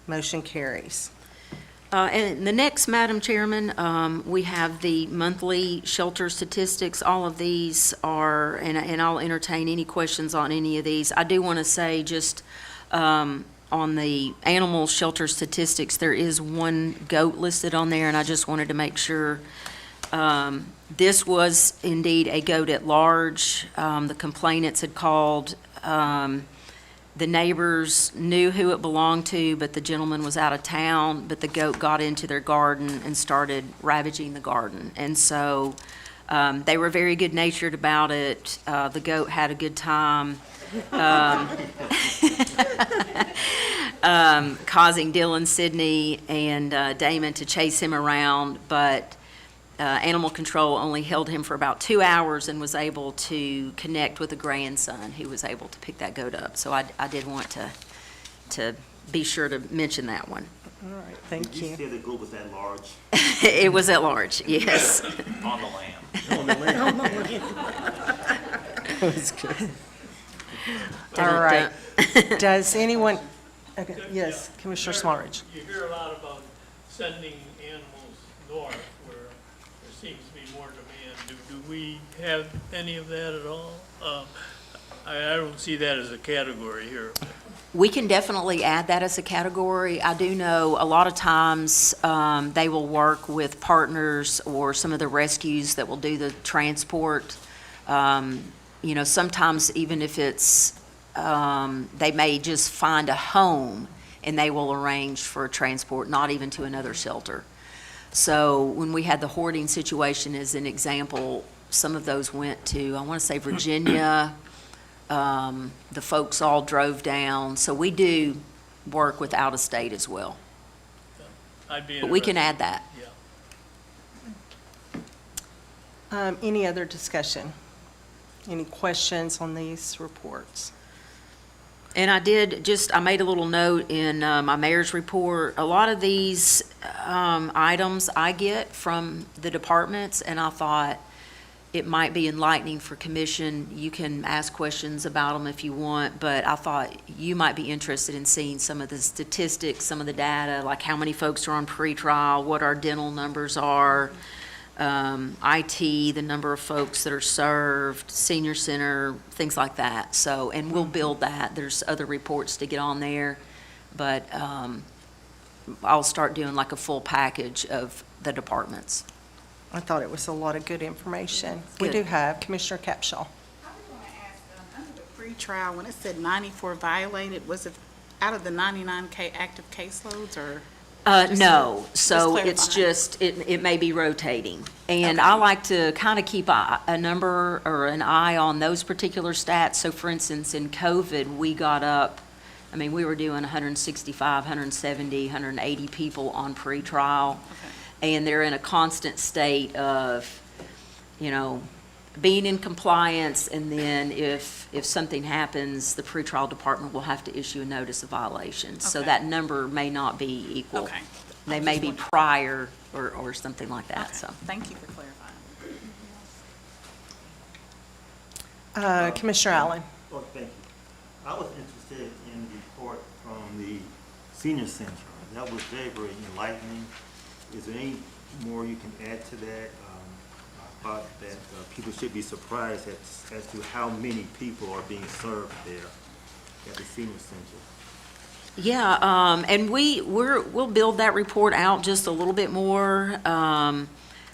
Motion carries. And the next, Madam Chairman, we have the monthly shelter statistics. All of these are, and I'll entertain any questions on any of these. I do want to say just on the animal shelter statistics, there is one goat listed on there, and I just wanted to make sure this was indeed a goat at large. The complainants had called. The neighbors knew who it belonged to, but the gentleman was out of town, but the goat got into their garden and started ravaging the garden. And so they were very good-natured about it. The goat had a good time, causing Dylan, Sidney, and Damon to chase him around, but animal control only held him for about 2 hours and was able to connect with a grandson who was able to pick that goat up. So I did want to be sure to mention that one. All right, thank you. You said the goat was at large? It was at large, yes. On the lamb. On the land. That's good. All right. Does anyone, okay, yes, Commissioner Smartridge. You hear a lot about sending animals north where there seems to be more demand. Do we have any of that at all? I don't see that as a category here. We can definitely add that as a category. I do know a lot of times they will work with partners or some of the rescues that will do the transport. You know, sometimes even if it's, they may just find a home and they will arrange for a transport, not even to another shelter. So when we had the hoarding situation as an example, some of those went to, I want to say Virginia. The folks all drove down. So we do work with out of state as well. I'd be But we can interested. add that. Yeah. Any other discussion? Any questions on these reports? And I made a little note in my mayor's report. A lot of these items I get from the departments, and I thought it might be enlightening for commission. You can ask questions about them if you want, but I thought you might be interested in seeing some of the statistics, some of the data, like how many folks are on pretrial, what our dental numbers are, IT, the number of folks that are served, senior center, things like that. So, and we'll build that. There's other reports to get on there, but I'll start doing like a full package of the departments. I thought it was a lot of good information. We Good. do have Commissioner Capshaw. I was going to ask, under the pre-trial, when it said 94 violated, was it out of the 99 active caseloads, or? No, so Just it's clarifying. just, it may be rotating. And I like to kind of keep a number or an eye on those particular stats. So for instance, in COVID, we got up, I mean, we were doing 165, 170, 180 people on pretrial. And they're in a constant state of, you know, being in compliance, and then if something happens, the pretrial department will have to issue a notice of violation. So Okay. that number may not be equal. Okay. They may be prior or something like that, so. Thank you for clarifying. Commissioner Allen? Oh, thank you. I was interested in the report from the senior center. That was very, very enlightening. Is there any more you can add to that? I thought that people should be surprised as to how many people are being served there at the senior center. Yeah, and we'll build that report out just a little bit more.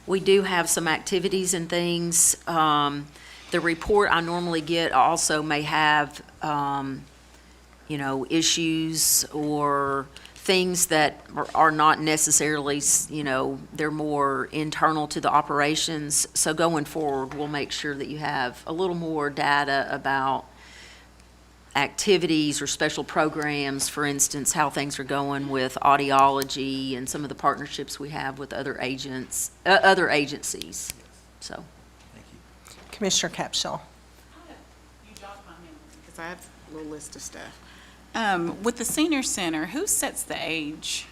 We do have some activities and things. The report I normally get also may have, you know, issues or things that are not necessarily, you know, they're more internal to the operations. So going forward, we'll make sure that you have a little more data about activities or special programs, for instance, how things are going with audiology and some of the partnerships we have with other agents, other agencies. So, Commissioner Capshaw? You jogged my memory, because I have a little list of stuff. With the senior center, who sets the age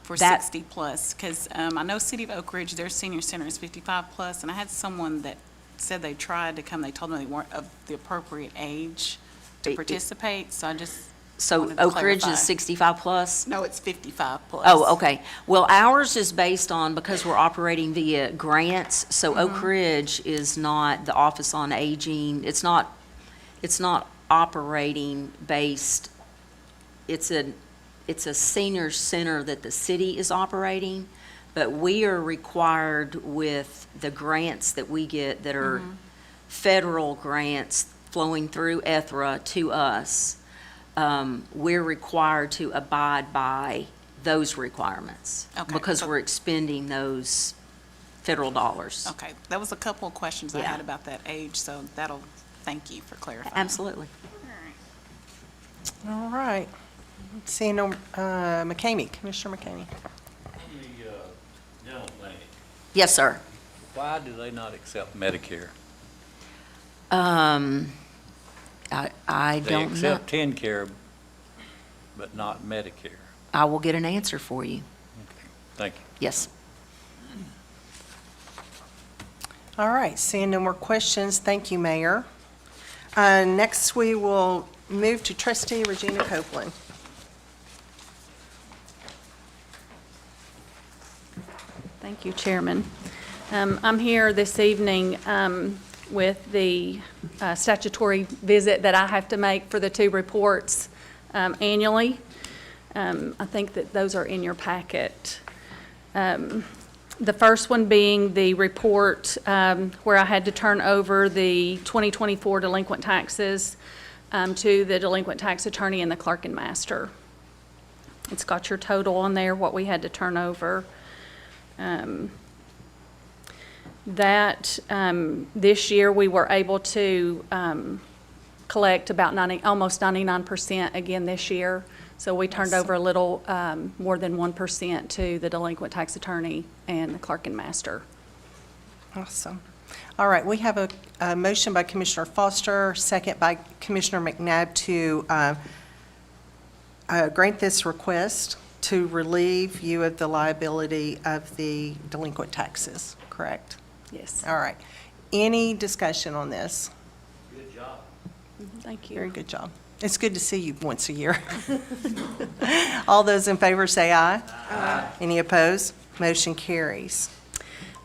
for That- 60 plus? Because I know City of Oak Ridge, their senior center is 55 plus, and I had someone that said they tried to come, they told me they weren't of the appropriate age to participate, so I just so wanted to Oak Ridge clarify. is 65 plus? No, it's 55 plus. Oh, okay. Well, ours is based on, because we're operating via grants, so Oak Ridge is not the Office on Aging. It's not operating based, it's a senior center that the city is operating, but we are required with the grants that we get that are federal grants flowing through ETHRA to us. We're required to abide by those requirements. Okay, Because so- we're expending those federal dollars. Okay, that was a couple of questions I Yeah. had about that age, so thank you for clarifying. Absolutely. All right. Seeing no, McCamey, Commissioner McCamey. The dental clinic, Yes, sir. why do they not accept Medicare? I They don't know. accept TennCare, but not Medicare. I will get an answer for you. Thank you. Yes. All right, seeing no more questions, thank you, Mayor. Next, we will move to Trustee Regina Copeland. Thank you, Chairman. I'm here this evening with the statutory visit that I have to make for the two reports annually. I think that those are in your packet. The first one being the report where I had to turn over the 2024 delinquent taxes to the delinquent tax attorney and the clerk and master. It's got your total on there, what we had to turn over. This year, we were able to collect about almost 99% again this year. So we turned over a little more than 1% to the delinquent tax attorney and the clerk and master. Awesome. All right, we have a motion by Commissioner Foster, second by Commissioner McNabb to grant this request to relieve you of the liability of the delinquent taxes, correct? Yes. All right. Any discussion on this? Good job. Thank you. Very good job. It's good to see you once a year. All those in favor say aye. Aye. Any opposed? Motion carries.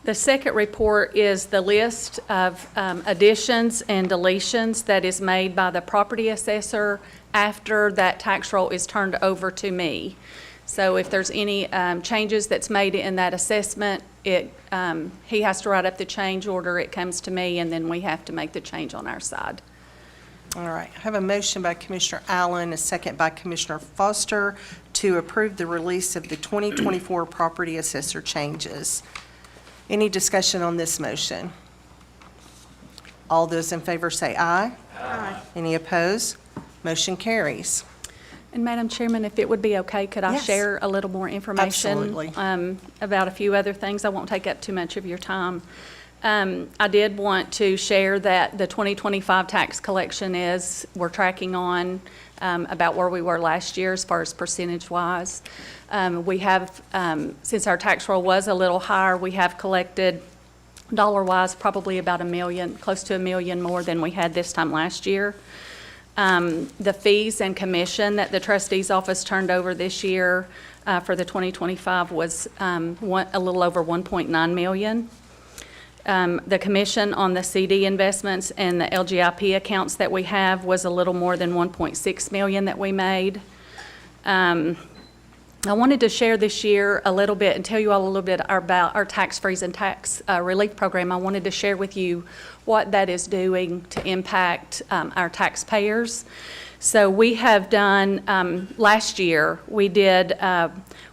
The second report is the list of additions and deletions that is made by the property assessor after that tax roll is turned over to me. So if there's any changes that's made in that assessment, he has to write up the change order, it comes to me, and then we have to make the change on our side. All right, I have a motion by Commissioner Allen, a second by Commissioner Foster to approve the release of the 2024 property assessor changes. Any discussion on this motion? All those in favor say aye. Aye. Any opposed? Motion carries. And Madam Chairman, if it would be okay, could I Yes. share a little more information? Absolutely. About a few other things? I won't take up too much of your time. I did want to share that the 2025 tax collection we're tracking on about where we were last year as far as percentage-wise. We have, since our tax roll was a little higher, we have collected dollar-wise probably about $1 million, close to $1 million more than we had this time last year. The fees and commission that the trustee's office turned over this year for the 2025 was a little over $1.9 million. The commission on the CD investments and the LGIP accounts that we have was a little more than $1.6 million that we made. I wanted to share this year a little bit and tell you all a little bit about our tax freeze and tax relief program. I wanted to share with you what that is doing to impact our taxpayers. So we have done, last year, we did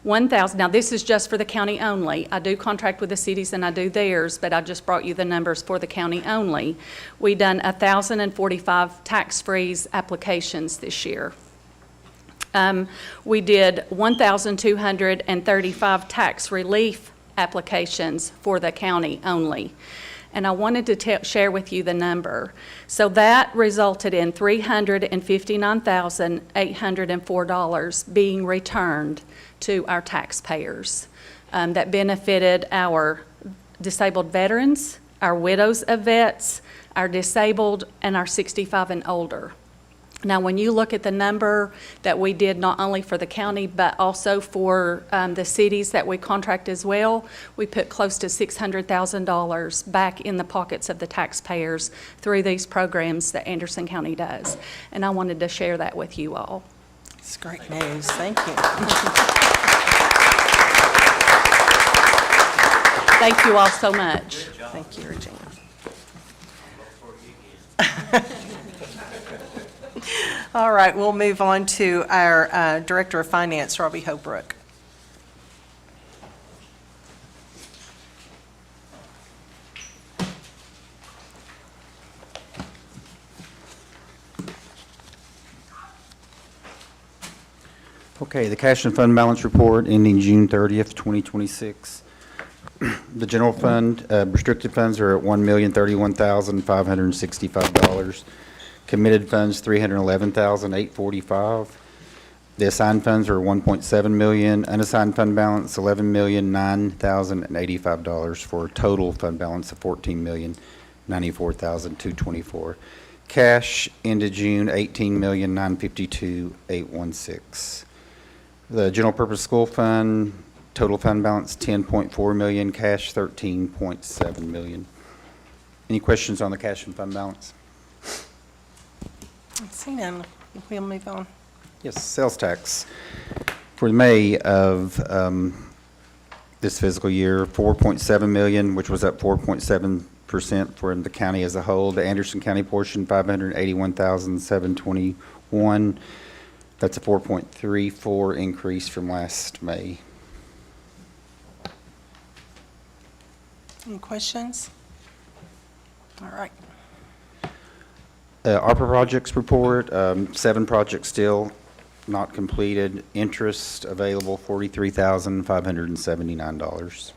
1,000, now this is just for the county only. I do contract with the cities and I do theirs, but I just brought you the numbers for the county only. We done 1,045 tax freeze applications this year. We did 1,235 tax relief applications for the county only. And I wanted to share with you the number. So that resulted in $359,804 being returned to our taxpayers. That benefited our disabled veterans, our widows of vets, our disabled, and our 65 and older. Now, when you look at the number that we did not only for the county, but also for the cities that we contract as well, we put close to $600,000 back in the pockets of the taxpayers through these programs that Anderson County does. And I wanted to share that with you all. It's great news. Thank you. Thank you all so much. Thank you, Regina. All right, we'll move on to our Director of Finance, Robbie Holbrook. Okay, the cash and fund balance report ending June 30th, 2026. The general fund, restricted funds are at $1,031,565. Committed funds, $311,845. The assigned funds are $1.7 million. Unassigned fund balance, $11,009,085 for a total fund balance of $14,094,224. Cash into June, $18,952,816. The general purpose school fund, total fund balance $10.4 million, cash $13.7 million. Any questions on the cash and fund balance? I see none. We'll move on. Yes, sales tax. For May of this fiscal year, $4.7 million, which was up 4.7% for the county as a whole. The Anderson County portion, $581,721. That's a 4.34 increase from last May. Any questions? All right. ARPA projects report, 7 projects still not completed. Interest available, $43,579.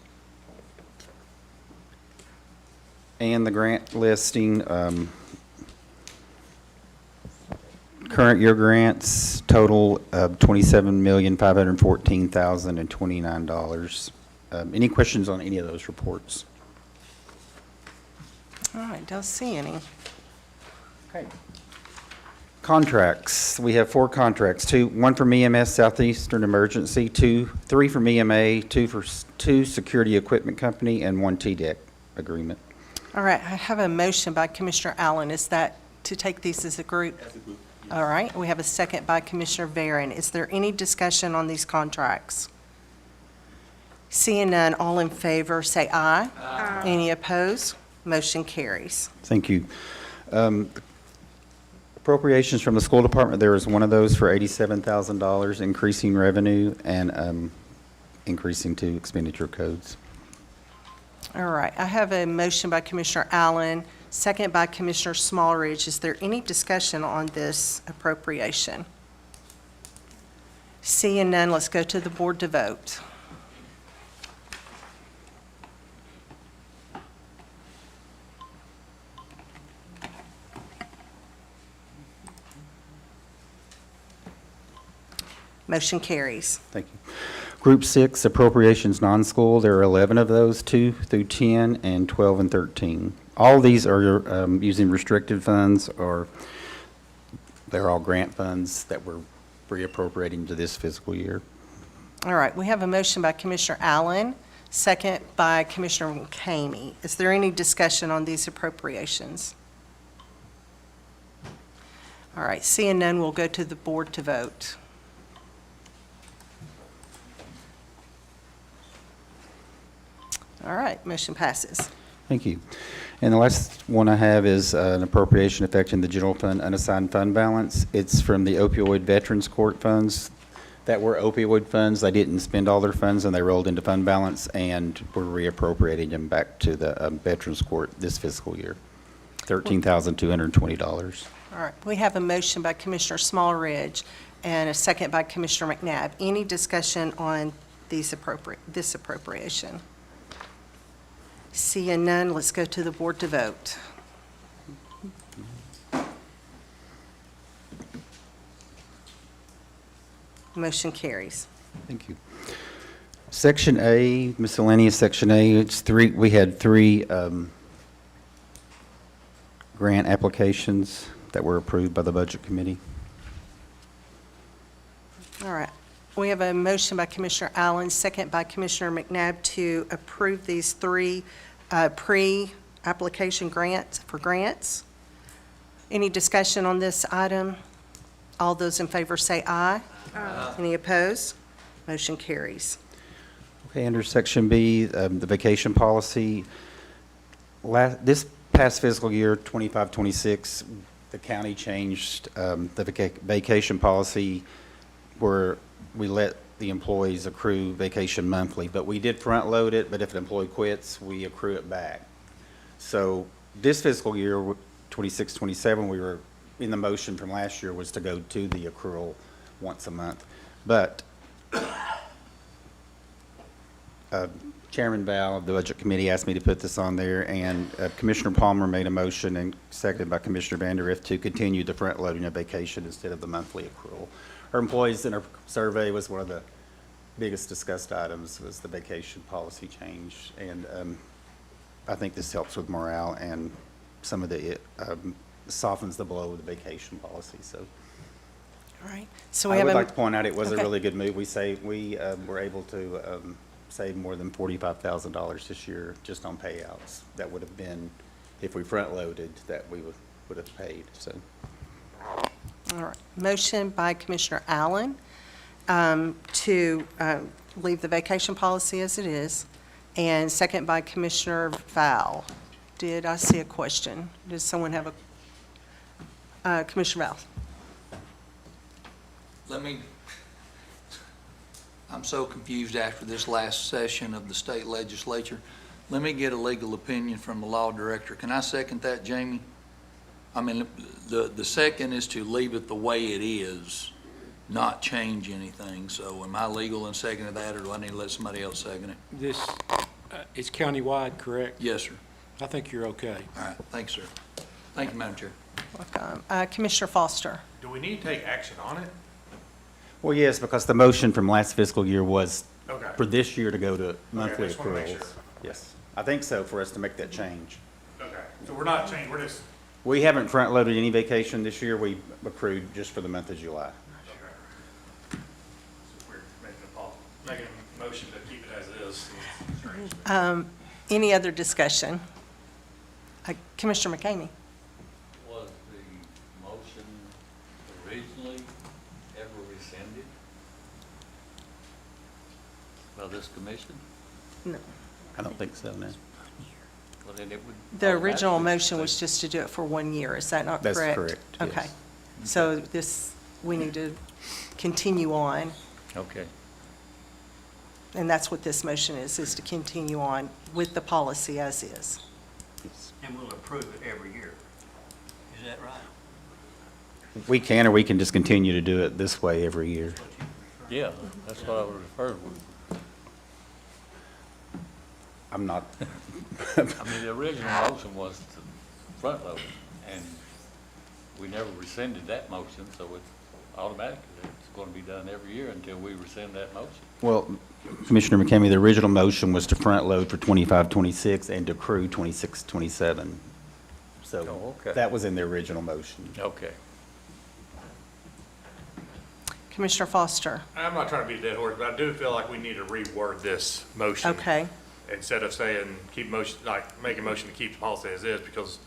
And the grant listing, current year grants, total of $27,514,029. Any questions on any of those reports? All right, don't see any. Okay. Contracts. We have 4 contracts. 1 from EMS Southeastern Emergency, 3 from EMA, 2 Security Equipment Company, and 1 TDEC agreement. All right, I have a motion by Commissioner Allen. Is that to take these as a group? As a group. All right, we have a second by Commissioner Barron. Is there any discussion on these contracts? Seeing none, all in favor, say aye. Aye. Any opposed? Motion carries. Thank you. Appropriations from the school department, there was one of those for $87,000, increasing revenue and increasing two expenditure codes. All right, I have a motion by Commissioner Allen, second by Commissioner Smallridge. Is there any discussion on this appropriation? Seeing none, let's go to the board to vote. Motion carries. Thank you. Group 6, appropriations non-school, there are 11 of those, 2 through 10, and 12 and 13. All these are using restricted funds, or they're all grant funds that we're reappropriating to this fiscal year. All right, we have a motion by Commissioner Allen, second by Commissioner McCamey. Is there any discussion on these appropriations? All right, seeing none, we'll go to the board to vote. All right, motion passes. Thank you. And the last one I have is an appropriation affecting the general fund unassigned fund balance. It's from the opioid veterans court funds that were opioid funds. They didn't spend all their funds and they rolled into fund balance, and we're reappropriating them back to the veterans court this fiscal year, $13,220. All right, we have a motion by Commissioner Smallridge and a second by Commissioner McNabb. Any discussion on this appropriation? Seeing none, let's go to the board to vote. Motion carries. Thank you. Section A, miscellaneous Section A, it's three, we had three grant applications that were approved by the Budget Committee. All right. We have a motion by Commissioner Allen, second by Commissioner McNabb to approve these three pre-application grants for grants. Any discussion on this item? All those in favor say aye. Aye. Any opposed? Motion carries. Okay, under Section B, the vacation policy, this past fiscal year, 25-26, the county changed the vacation policy where we let the employees accrue vacation monthly, but we did front load it, but if an employee quits, we accrue it back. So this fiscal year, 26-27, we were, in the motion from last year was to go to the accrual once a month. But Chairman Val of the Budget Committee asked me to put this on there, and Commissioner Palmer made a motion, and seconded by Commissioner Vanderiff, to continue the front loading of vacation instead of the monthly accrual. Our employees in our survey was one of the biggest discussed items, was the vacation policy change, and I think this helps with morale and some of the, softens the blow of the vacation policy, so. All right. So we I have would a like to point out, it was a Okay. really good move. We were able to save more than $45,000 this year just on payouts. That would have been, if we front-loaded, that we would have paid, so. All right. Motion by Commissioner Allen to leave the vacation policy as it is, and second by Commissioner Val. Did I see a question? Does someone have a, Commissioner Val? I'm so confused after this last session of the state legislature. Let me get a legal opinion from the law director. Can I second that, Jamie? I mean, the second is to leave it the way it is, not change anything. So am I legal in seconding that, or do I need to let somebody else second it? This, it's countywide, correct? Yes, sir. I think you're okay. All right, thanks, sir. Thank you, Madam Chair. Welcome. Commissioner Foster? Do we need to take action on it? Well, yes, because the motion from last fiscal year was Okay. for this year to go to monthly just wanna make accruals. sure. Yes, I think so, for us to make that change. Okay, so we're not changing, we're just, We haven't front-loaded any vacation this year. We accrued just for the month of July. we're making a motion to keep it as is. Any other discussion? Commissioner McCamey? Was the motion originally ever rescinded by this commission? No. I don't think so, no. Well, then it would. The original automatically motion was just to do it for 1 year. Is that not correct? That's correct, yes. Okay. So this, we need to continue on, Okay. and that's what this motion is to continue on with the policy as is. And we'll approve it every year. Is that right? We can, or we can just continue to do it this way every year. Yeah, that's what I would refer to. I'm not, I mean, the original motion was to front load, and we never rescinded that motion, so it's automatically, it's going to be done every year until we rescind that motion. well, Commissioner McCamey, the original motion was to front load for 25, 26 and to accrue 26, 27. So Oh, okay. that was in the original motion. Okay. Commissioner Foster? I'm not trying to beat a dead horse, but I do feel like we need to reword this motion. Okay. Instead of saying, keep motion, like, make a motion to keep the policy as is, because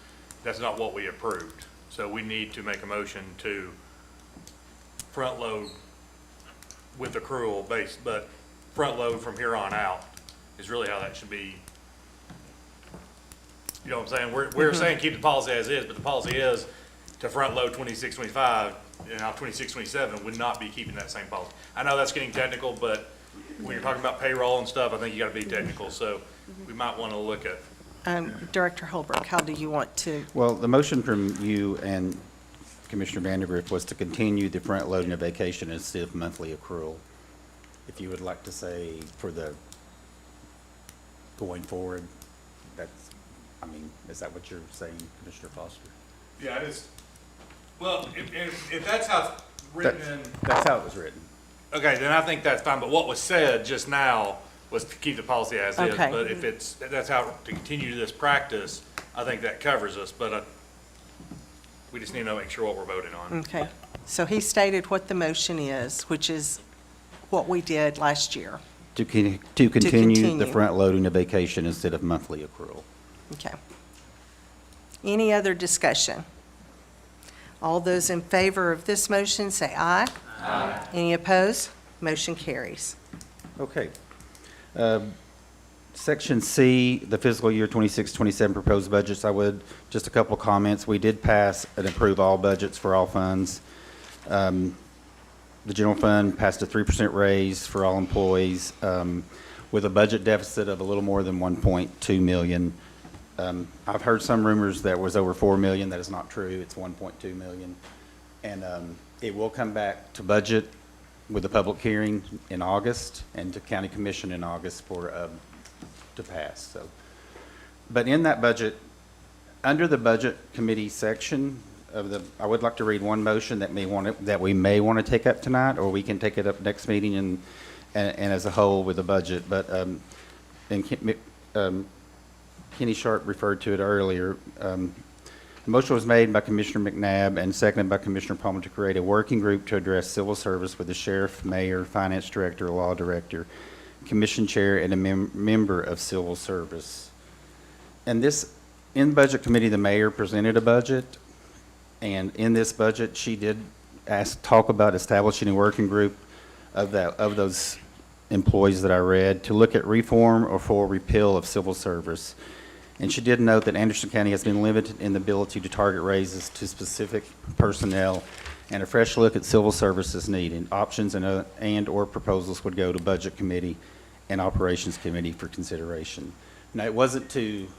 that's not what we approved. So we need to make a motion to front load with accrual base, but front load from here on out is really how that should be. You know what I'm saying? We're saying keep the policy as is, but the policy is to front load 26, 25, and now 26, 27 would not be keeping that same policy. I know that's getting technical, but when you're talking about payroll and stuff, I think you gotta be technical, so we might wanna look at. Director Holbrook, how do you want to? Well, the motion from you and Commissioner Vandergrift was to continue the front loading of vacation instead of monthly accrual. If you would like to say for the going forward, that's, I mean, is that what you're saying, Commissioner Foster? Yeah, it is. Well, if that's how it's written in. That's how it was written. Okay, then I think that's fine, but what was said just now was to keep the policy as is. Okay. But if that's how, to continue this practice, I think that covers us, but we just need to make sure what we're voting on. Okay. So he stated what the motion is, which is what we did last year. To continue the continue. front loading of vacation instead of monthly accrual. Okay. Any other discussion? All those in favor of this motion, say aye. Aye. Any opposed? Motion carries. Okay. Section C, the fiscal year 26, 27 proposed budgets, just a couple of comments. We did pass and approve all budgets for all funds. The general fund passed a 3% raise for all employees with a budget deficit of a little more than 1.2 million. I've heard some rumors that was over 4 million. That is not true. It's 1.2 million. And it will come back to budget with a public hearing in August and to county commission in August for, to pass, so. But in that budget, under the budget committee section of the, I would like to read one motion that we may want to take up tonight, or we can take it up next meeting and as a whole with the budget, but, Kenny Sharp referred to it earlier. The motion was made by Commissioner McNabb and seconded by Commissioner Palmer to create a working group to address civil service with the sheriff, mayor, finance director, law director, commission chair, and a member of civil service. And this, in budget committee, the mayor presented a budget, and in this budget, she did talk about establishing a working group of those employees that I read to look at reform or for repeal of civil service. And she did note that Anderson County has been limited in the ability to target raises to specific personnel, and a fresh look at civil service is needed. Options and/or proposals would go to Budget Committee and Operations Committee for consideration. Now, it wasn't to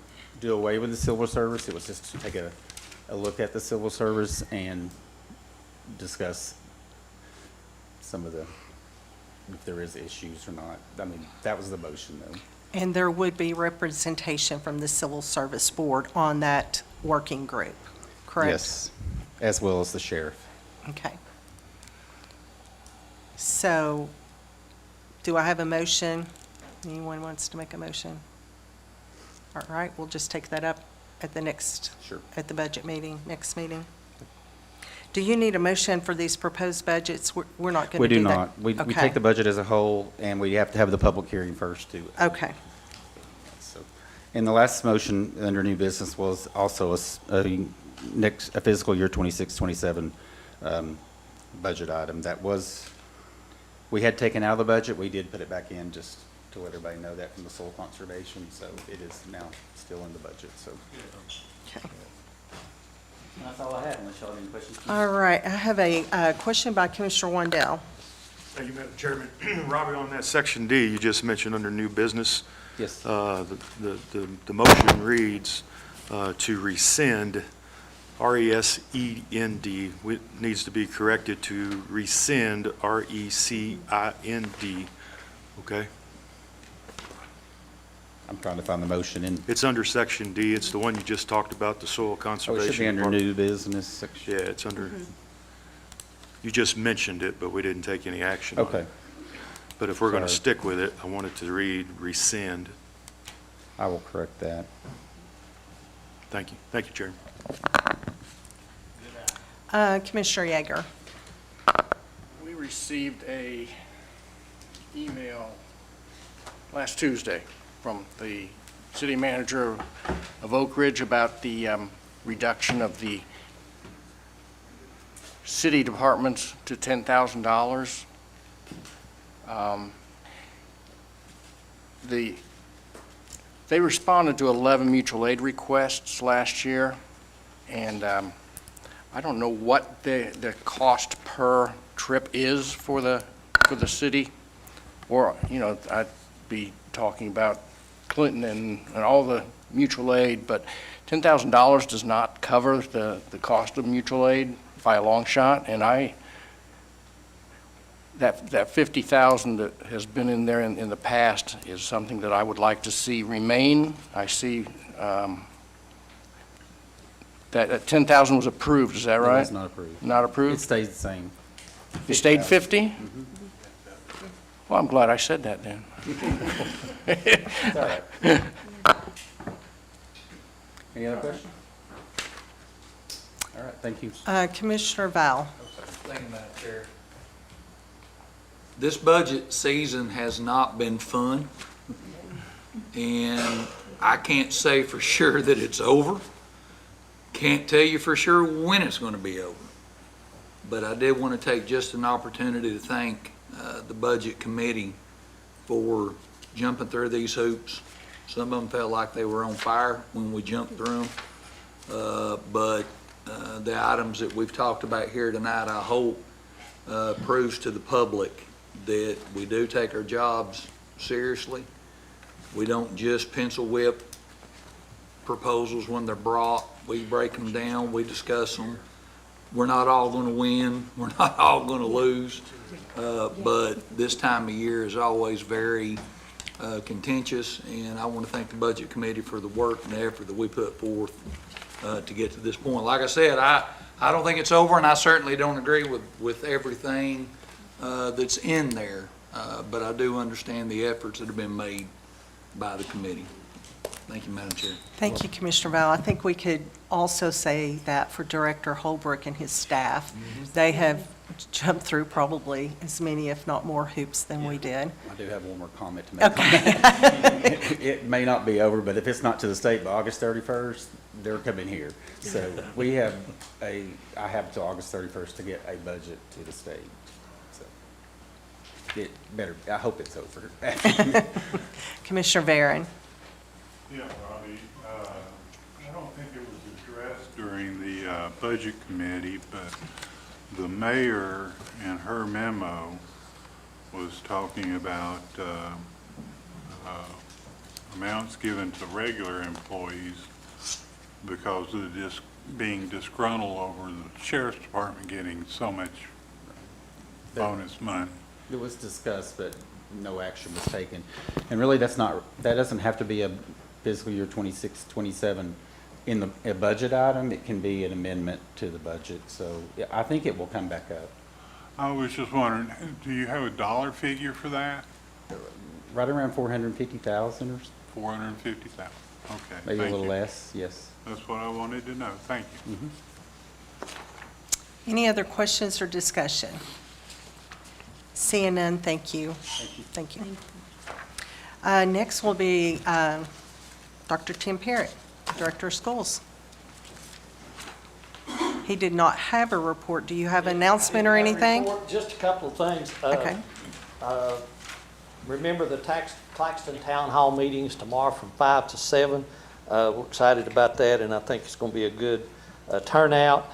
do away with the civil service, it was just to take a look at the civil service and discuss some of the, if there is issues or not. I mean, that was the motion, though. And there would be representation from the Civil Service Board on that working group, correct? Yes, as well as the sheriff. Okay. So, do I have a motion? Anyone wants to make a motion? All right, we'll just take that up at the next, at the budget meeting, next meeting. Do you need a motion for these proposed budgets? We're not going to do that. We do not. We Okay. take the budget as a whole, and we have to have the public hearing first, too. Okay. So, and the last motion under new business was also a fiscal year 26, 27 budget item. That was, we had taken out of the budget. We did put it back in just to let everybody know that from the soil conservation. So it is now still in the budget, so. Okay. That's all I have, unless y'all have any questions. All right, I have a question by Commissioner Wandell. Thank you, Madam Chairman. Robbie, on that section D, you just mentioned under new business. Yes. The motion reads to rescind, R-E-S-E-N-D, needs to be corrected to rescind, R-E-C-I-N-D, okay? I'm trying to find the motion in, It's under section D, it's the one you just talked about, the soil oh, conservation. it should be under part. new business section. Yeah, it's under, you just mentioned it, but we didn't take any action on it. Okay, But if we're going to Sorry. stick with it, I want it to read rescind. I will correct that. Thank you. Thank you, Chairman. Commissioner Yeager. We received a email last Tuesday from the city manager of Oak Ridge about the reduction of the city departments to $10,000. They responded to 11 mutual aid requests last year, and I don't know what the cost per trip is for the city, or, I'd be talking about Clinton and all the mutual aid, but $10,000 does not cover the cost of mutual aid by a long shot, and that 50,000 that has been in there in the past is something that I would like to see remain. I see that 10,000 was approved, is that right? It was not approved. Not approved? It stays the same. It stayed 50? Well, I'm glad I said that then. It's all right. Any other questions? All right, thank you. Commissioner Val. Thank you, Madam Chair. This budget season has not been fun, and I can't say for sure that it's over. Can't tell you for sure when it's going to be over. But I did want to take just an opportunity to thank the Budget Committee for jumping through these hoops. Some of them felt like they were on fire when we jumped through them. But the items that we've talked about here tonight, I hope, proves to the public that we do take our jobs seriously. We don't just pencil whip proposals when they're brought. We break them down, we discuss them. We're not all going to win, we're not all going to lose, but this time of year is always very contentious, and I want to thank the Budget Committee for the work and the effort that we put forth to get to this point. Like I said, I don't think it's over, and I certainly don't agree with everything that's in there, but I do understand the efforts that have been made by the committee. Thank you, Madam Chair. Thank you, Commissioner Val. I think we could also say that for Director Holbrook and his staff, they have jumped through probably as many, if not more, hoops than we did. I do have one more comment to make. Okay. It may not be over, but if it's not to the state by August 31st, they're coming here. So I have until August 31st to get a budget to the state. So I hope it's over. Commissioner Barron. Yeah, Robbie, I don't think it was addressed during the Budget Committee, but the mayor in her memo was talking about amounts given to regular employees because of being disgruntled over the sheriff's department getting so much bonus money. It was discussed, but no action was taken. And really, that doesn't have to be a fiscal year 26, 27 in a budget item. It can be an amendment to the budget. So yeah, I think it will come back up. I was just wondering, do you have a dollar figure for that? Right around 450,000 or 450,000. Okay. maybe a thank little you. less, yes. That's what I wanted to know. Thank you. Any other questions or discussion? Seeing none, thank you. Thank you. Next will be Dr. Tim Parrott, Director of Schools. He did not have a report. Do you have an announcement or anything? Just a couple of things. Okay. Remember the Claxton Town Hall meetings tomorrow from 5 to 7. We're excited about that, and I think it's going to be a good turnout.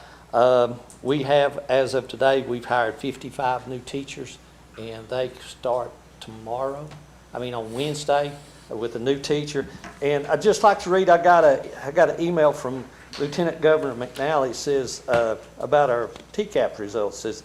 We have, as of today, we've hired 55 new teachers, and they start tomorrow, on Wednesday, with a new teacher. And I'd just like to read, I got an email from Lieutenant Governor McNally. It says about our TCAP results. It says,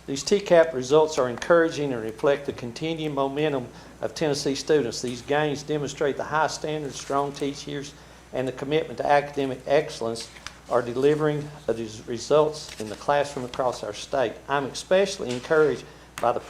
these TCAP results are encouraging and reflect the continued momentum of Tennessee students. These gains demonstrate the high standards, strong teachers, and the commitment to academic excellence are delivering these results in the classroom across our state. I'm especially encouraged by the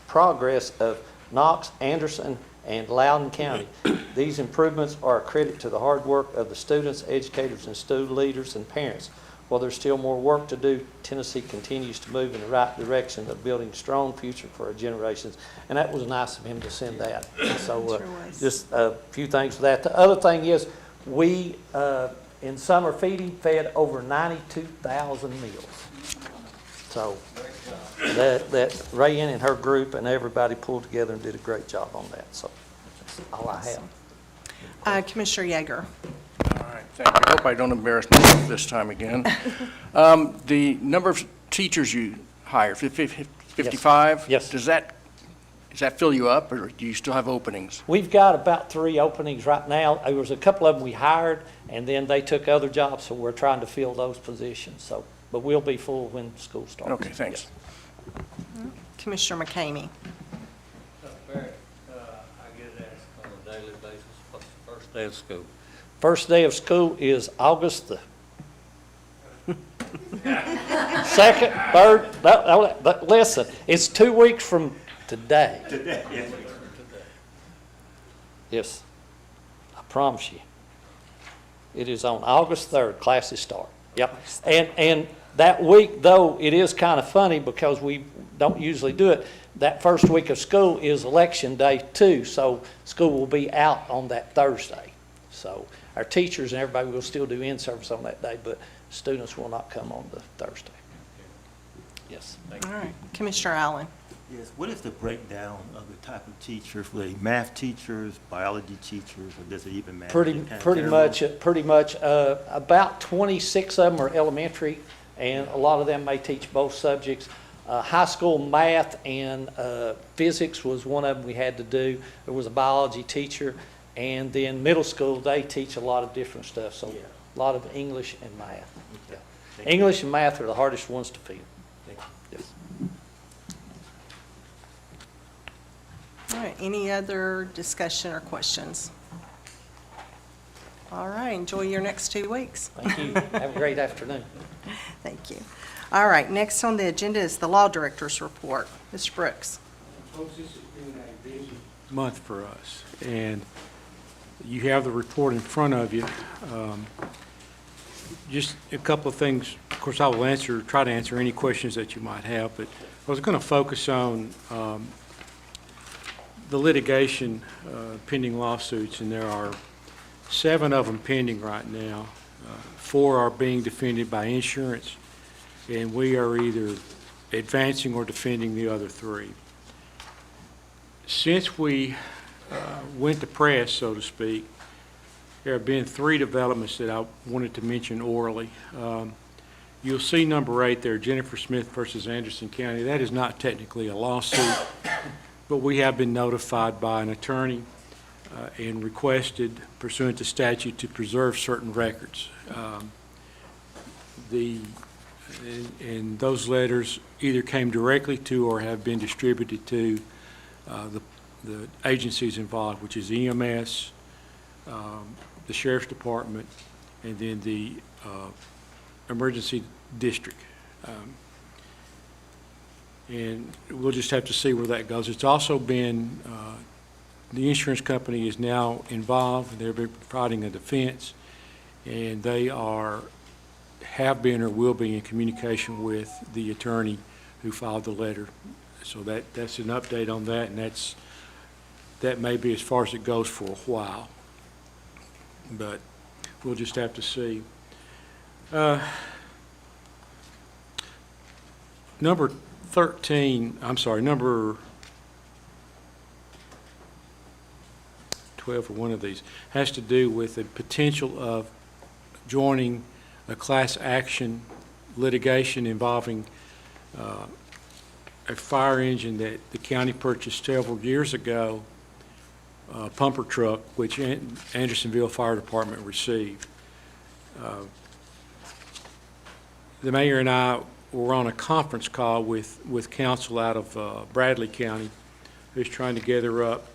progress of Knox, Anderson, and Loudoun County. These improvements are a credit to the hard work of the students, educators, and student leaders and parents. While there's still more work to do, Tennessee continues to move in the right direction of building a strong future for our generations. And that was nice of him to send that. So just a few things for that. The other thing is we, in summer feeding, fed over 92,000 meals. So that Rayanne and her group and everybody pulled together and did a great job on that. So that's all I have. Commissioner Yeager. All right, thank you. I hope I don't embarrass myself this time again. The number of teachers you hired, 55? Yes. Does that fill you up, or do you still have openings? We've got about 3 openings right now. There was a couple of them we hired, and then they took other jobs, so we're trying to fill those positions. So, but we'll be full when school starts. Okay, thanks. Commissioner McCamey. Barrett, I get asked on a daily basis, what's the first day of school? First day of school is August the 2nd, 3rd. Listen, it's 2 weeks from today. Today, yes. Yes, I promise you. It is on August 3rd, classes start. Yep. And that week, though, it is kind of funny because we don't usually do it. That first week of school is election day too, so school will be out on that Thursday. So our teachers and everybody will still do in-service on that day, but students will not come on the Thursday. Yes. All right. Commissioner Allen. Yes, what is the breakdown of the type of teachers? For the math teachers, biology teachers, or does it even matter? Pretty much. About 26 of them are elementary, and a lot of them may teach both subjects. High school math and physics was one of them we had to do. There was a biology teacher, and then middle school, they teach a lot of different stuff, so a lot of English and math. Okay. Yeah. English and math are the hardest ones to fill. Thank you. Yes. All right. Any other discussion or questions? All right. Enjoy your next 2 weeks. Thank you. Have a great afternoon. Thank you. All right. Next on the agenda is the Law Director's report. Mr. Brooks. Folks, this has been a busy month for us, and you have the report in front of you. Just a couple of things. Of course, I will try to answer any questions that you might have, but I was going to focus on the litigation pending lawsuits, and there are 7 of them pending right now. 4 are being defended by insurance, and we are either advancing or defending the other 3. Since we went to press, so to speak, there have been 3 developments that I wanted to mention orally. You'll see number 8 there, Jennifer Smith versus Anderson County. That is not technically a lawsuit, but we have been notified by an attorney and requested pursuant to statute to preserve certain records. And those letters either came directly to or have been distributed to the agencies involved, which is EMS, the Sheriff's Department, and then the Emergency District. And we'll just have to see where that goes. It's also been, the insurance company is now involved. They're providing a defense, and they have been or will be in communication with the attorney who filed the letter. So that's an update on that, and that may be as far as it goes for a while. But we'll just have to see. Number 12 or one of these has to do with the potential of joining a class action litigation involving a fire engine that the county purchased several years ago, a pumper truck, which Andersonville Fire Department received. The mayor and I were on a conference call with counsel out of Bradley County, who's trying to gather up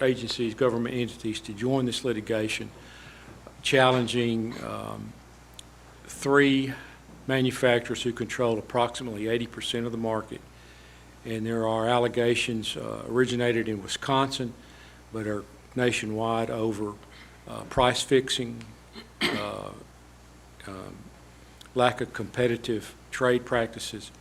agencies, government entities to join this litigation, challenging 3 manufacturers who control approximately 80% of the market. And there are allegations originated in Wisconsin, but are nationwide over price fixing, lack of competitive trade practices.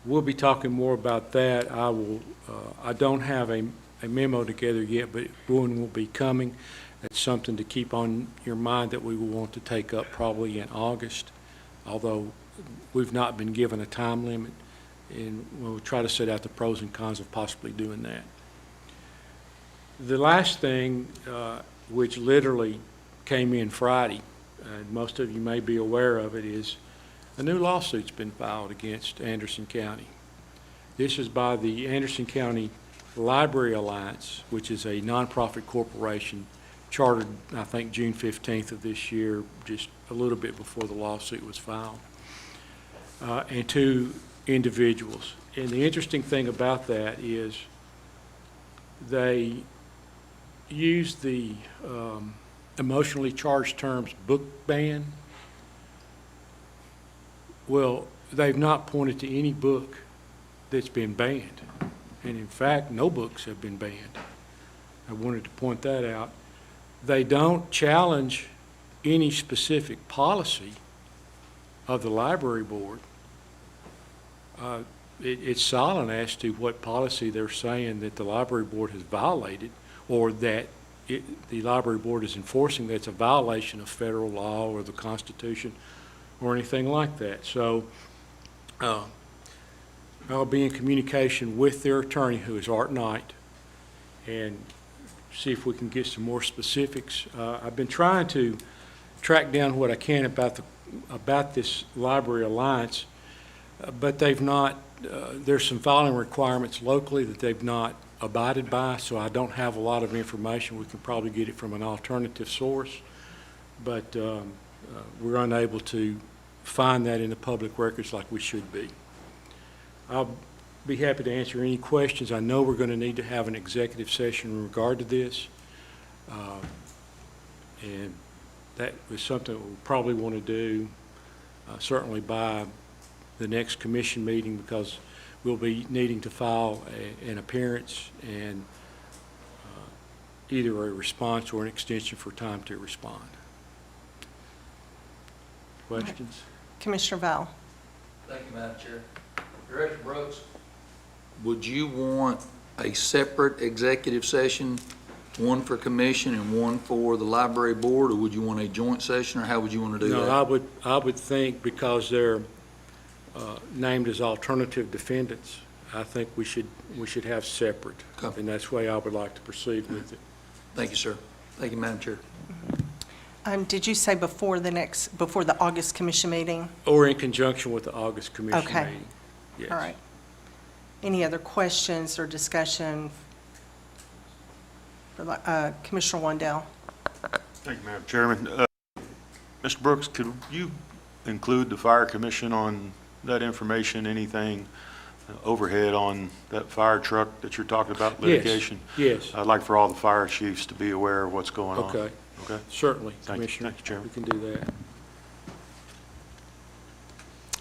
We'll be talking more about that. I don't have a memo together yet, but one will be coming. That's something to keep on your mind that we will want to take up probably in August, although we've not been given a time limit, and we'll try to set out the pros and cons of possibly doing that. The last thing, which literally came in Friday, and most of you may be aware of it, is a new lawsuit's been filed against Anderson County. This is by the Anderson County Library Alliance, which is a nonprofit corporation chartered, I think, June 15th of this year, just a little bit before the lawsuit was filed, and 2 individuals. And the interesting thing about that is they use the emotionally charged terms book ban. Well, they've not pointed to any book that's been banned. And in fact, no books have been banned. I wanted to point that out. They don't challenge any specific policy of the library board. It's silent as to what policy they're saying that the library board has violated, or that the library board is enforcing that's a violation of federal law or the Constitution or anything like that. So I'll be in communication with their attorney, who is Art Knight, and see if we can get some more specifics. I've been trying to track down what I can about this Library Alliance, but they've not, there's some filing requirements locally that they've not abided by, so I don't have a lot of information. We can probably get it from an alternative source, but we're unable to find that in the public records like we should be. I'll be happy to answer any questions. I know we're going to need to have an executive session in regard to this, and that is something we'll probably want to do certainly by the next commission meeting, because we'll be needing to file an appearance and either a response or an extension for time to respond. Questions? Commissioner Val. Thank you, Madam Chair. Director Brooks, would you want a separate executive session, one for commission and one for the library board, or would you want a joint session, or how would you want to do that? No, I would think, because they're named as alternative defendants, I think we should have separate. Okay. And that's the way I would like to proceed with it. Thank you, sir. Thank you, Madam Chair. Did you say before the August commission meeting? Or in conjunction with the August commission Okay. meeting. Yes. All right. Any other questions or discussion? For Commissioner Wandell? Thank you, Madam Chairman. Mr. Brooks, could you include the fire commission on that information, anything overhead on that fire truck that you're talking about, litigation? Yes. I'd like for all the fire chiefs to be aware of what's going on. Okay. Okay? Certainly, Thank you. Commissioner. Thank you, Chairman. We can do that.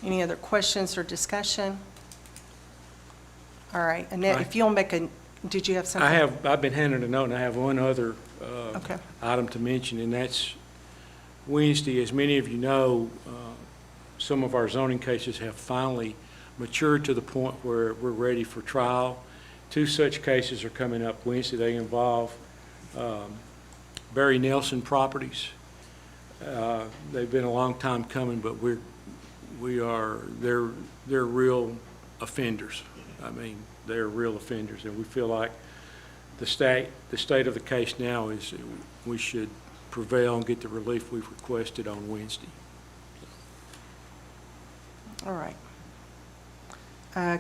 Any other questions or discussion? All right, Annette, if you'll did you have something? I've been handed a note, and I have one other Okay. item to mention, and that's Wednesday. As many of you know, some of our zoning cases have finally matured to the point where we're ready for trial. 2 such cases are coming up Wednesday. They involve Barry Nelson properties. They've been a long time coming, but they're real offenders. I mean, they're real offenders, and we feel like the state of the case now is we should prevail and get the relief we've requested on Wednesday. All right.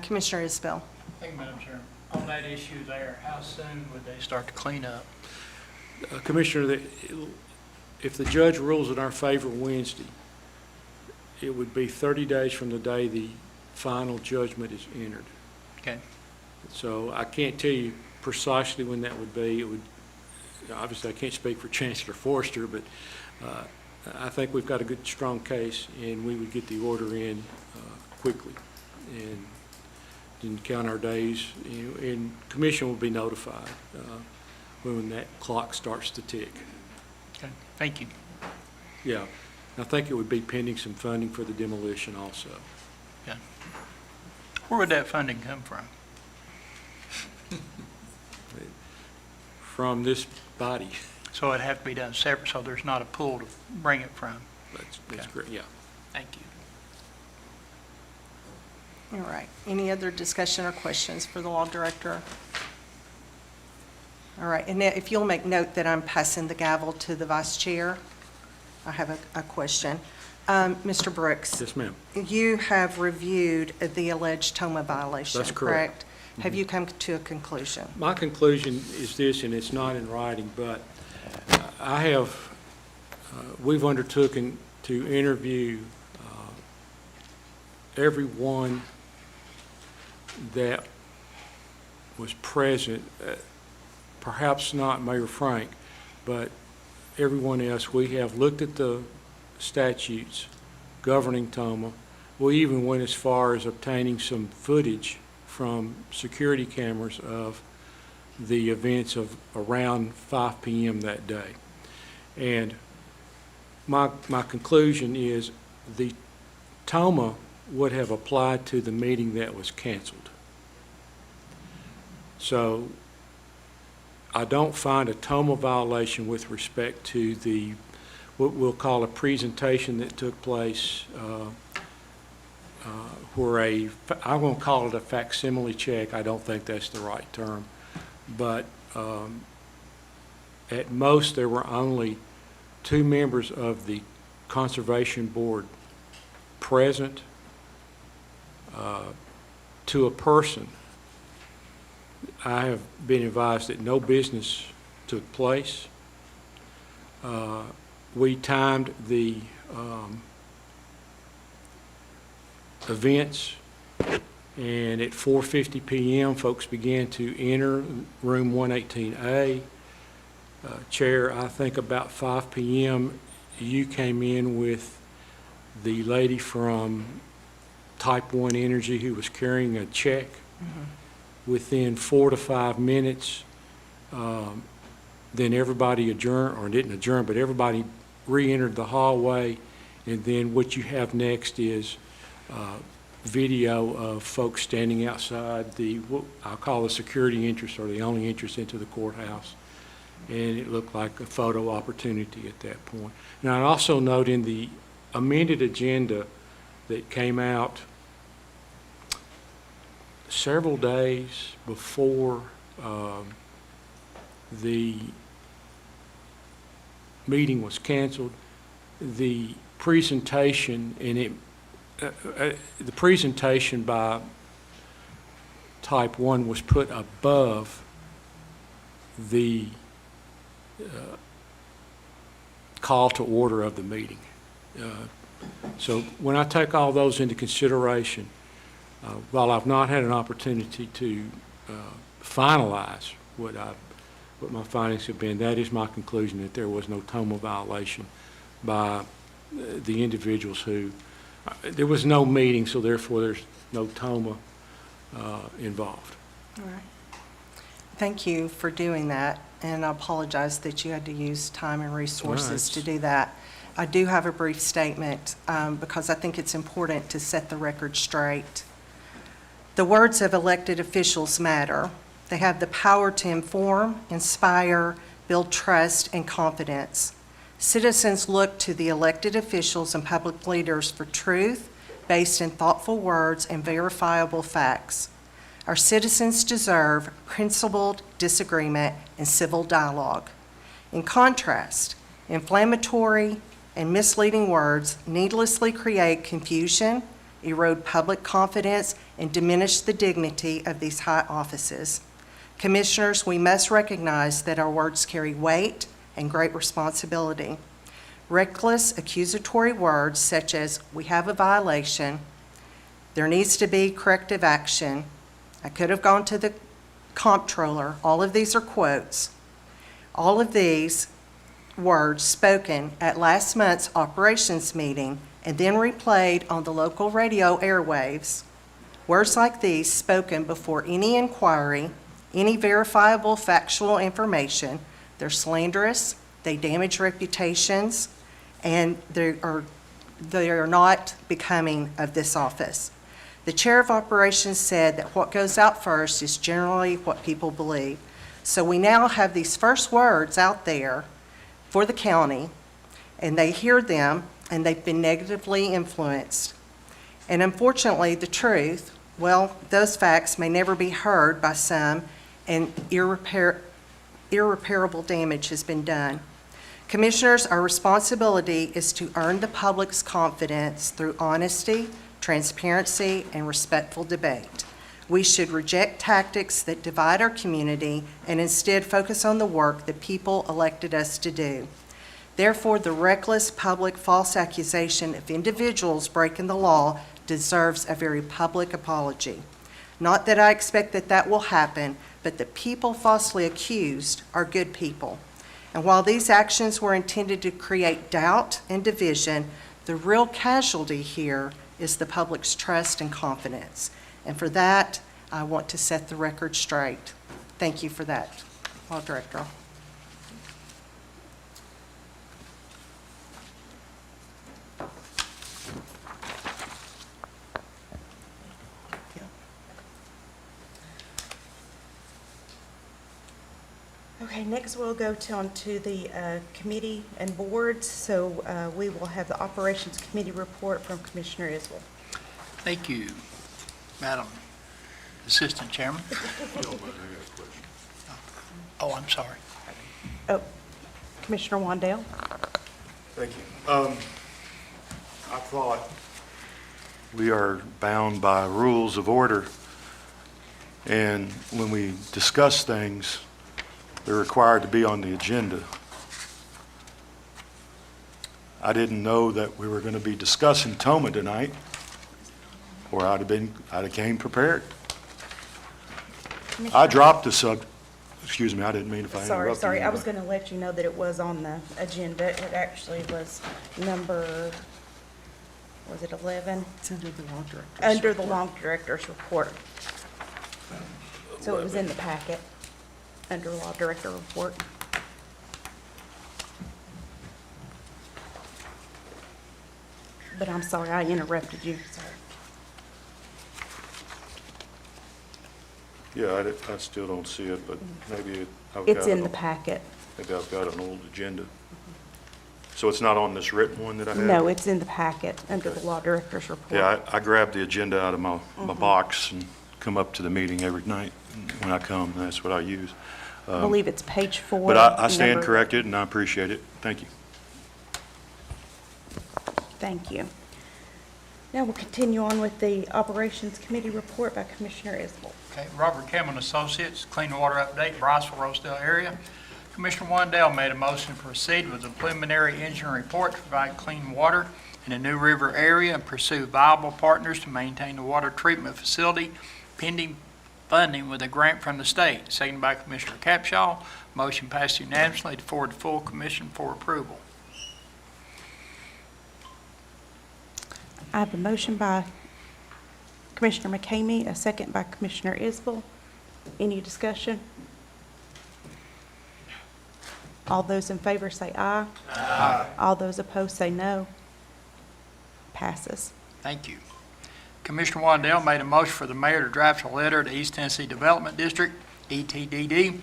Commissioner Isbell. Thank you, Madam Chair. On that issue there, how soon would they start to clean up? Commissioner, if the judge rules in our favor Wednesday, it would be 30 days from the day the final judgment is entered. Okay. So I can't tell you precisely when that would be. It would, obviously, I can't speak for Chancellor Forster, but I think we've got a good, strong case, and we would get the order in quickly and then count our days, and commission will be notified when that clock starts to tick. Okay, thank you. Yeah, I think it would be pending some funding for the demolition also. Okay. Where would that funding come from? From this body. So it'd have to be done separate, so there's not a pool to bring it from? That's great, yeah. Thank you. All right. Any other discussion or questions for the law director? All right. And now, if you'll make note that I'm passing the gavel to the vice chair, I have a question. Mr. Brooks. Yes, ma'am. You have reviewed the alleged TOMA violation, That's correct. Have you come to a conclusion? My conclusion is this, and it's not in writing, but I have, we've undertaken to interview everyone that was present, perhaps not Mayor Frank, but everyone else. We have looked at the statutes governing TOMA. We even went as far as obtaining some footage from security cameras of the events of around 5 p.m. that day. And my conclusion is the TOMA would have applied to the meeting that was canceled. So I don't find a TOMA violation with respect to the, what we'll call a presentation that took place where I won't call it a facsimile check. I don't think that's the right term. But at most, there were only 2 members of the Conservation Board present. To a person, I have been advised that no business took place. We timed the events, and at 4:50 p.m., folks began to enter room 118A. Chair, I think about 5 p.m., you came in with the lady from Type 1 Energy who was carrying a check. Within 4 to 5 minutes, then everybody adjourned, or didn't adjourn, but everybody re-entered the hallway, and then what you have next is video of folks standing outside the, what I'll call the security entrance, or the only entrance into the courthouse, and it looked like a photo opportunity at that point. Now, I also note in the amended agenda that came out several days before the meeting was canceled, the presentation, and the presentation by Type 1 was put above the call to order of the meeting. So when I take all those into consideration, while I've not had an opportunity to finalize what my findings have been, that is my conclusion, that there was no TOMA violation by the individuals who, there was no meeting, so therefore there's no TOMA involved. All right. Thank you for doing that, and I apologize that you had to use time and resources to do that. I do have a brief statement because I think it's important to set the record straight. The words of elected officials matter. They have the power to inform, inspire, build trust and confidence. Citizens look to the elected officials and public leaders for truth based in thoughtful words and verifiable facts. Our citizens deserve principled disagreement and civil dialogue. In contrast, Inflammatory and misleading words needlessly create confusion, erode public confidence, and diminish the dignity of these high offices. Commissioners, we must recognize that our words carry weight and great responsibility. Reckless accusatory words such as, "we have a violation," "there needs to be corrective action," "I could have gone to the comptroller," all of these are quotes. All of these words spoken at last month's operations meeting and then replayed on the local radio airwaves. Words like these spoken before any inquiry, any verifiable factual information, they're slanderous, they damage reputations, and they are not becoming of this office. The chair of operations said that what goes out first is generally what people believe. So we now have these first words out there for the county, and they hear them, and they've been negatively influenced. And unfortunately, the truth, well, those facts may never be heard by some, and irreparable damage has been done. Commissioners, our responsibility is to earn the public's confidence through honesty, transparency, and respectful debate. We should reject tactics that divide our community and instead focus on the work that people elected us to do. Therefore, the reckless public false accusation of individuals breaking the law deserves a very public apology. Not that I expect that that will happen, but the people falsely accused are good people. And while these actions were intended to create doubt and division, the real casualty here is the public's trust and confidence. And for that, I want to set the record straight. Thank you for that, Law Director. Okay, next we'll go on to the committee and boards. So we will have the Operations Committee report from Commissioner Isbell. Thank you, Madam Assistant Chairman. Oh, I'm sorry. Oh, Commissioner Wandell? Thank you. I thought we are bound by rules of order, and when we discuss things, they're required to be on the agenda. I didn't know that we were going to be discussing Toma tonight, or I'd have came prepared. I dropped the excuse me, I didn't mean if I interrupted you. Sorry, I was going to let you know that it was on the agenda. It actually was number, was it 11? It's under the Law Director's Under the report. Law Director's report. So it was in the packet, under Law Director report. But I'm sorry, I interrupted you, sorry. Yeah, I still don't see it, but maybe It's in the packet. Maybe I've got an old agenda. So it's not on this written one that I have? No, it's in the packet, under the Law Director's report. Yeah, I grab the agenda out of my box and come up to the meeting every night when I come, and that's what I use. I believe it's page 4. But I stand number- corrected, and I appreciate it. Thank you. Thank you. Now we'll continue on with the Operations Committee report by Commissioner Isbell. Okay, Robert Cameron Associates, Clean Water Update, Bryceville, Rosedale area. Commissioner Wandell made a motion to proceed with the preliminary engineering report to provide clean water in the New River area and pursue viable partners to maintain the water treatment facility pending funding with a grant from the state. Seconded by Commissioner Capshaw. Motion passed unanimously to forward to full commission for approval. I have a motion by Commissioner McCamey, a second by Commissioner Isbell. Any discussion? All those in favor say aye. Aye. All those opposed say no. Passes. Thank you. Commissioner Wandell made a motion for the mayor to draft a letter to East Tennessee Development District, ETDD,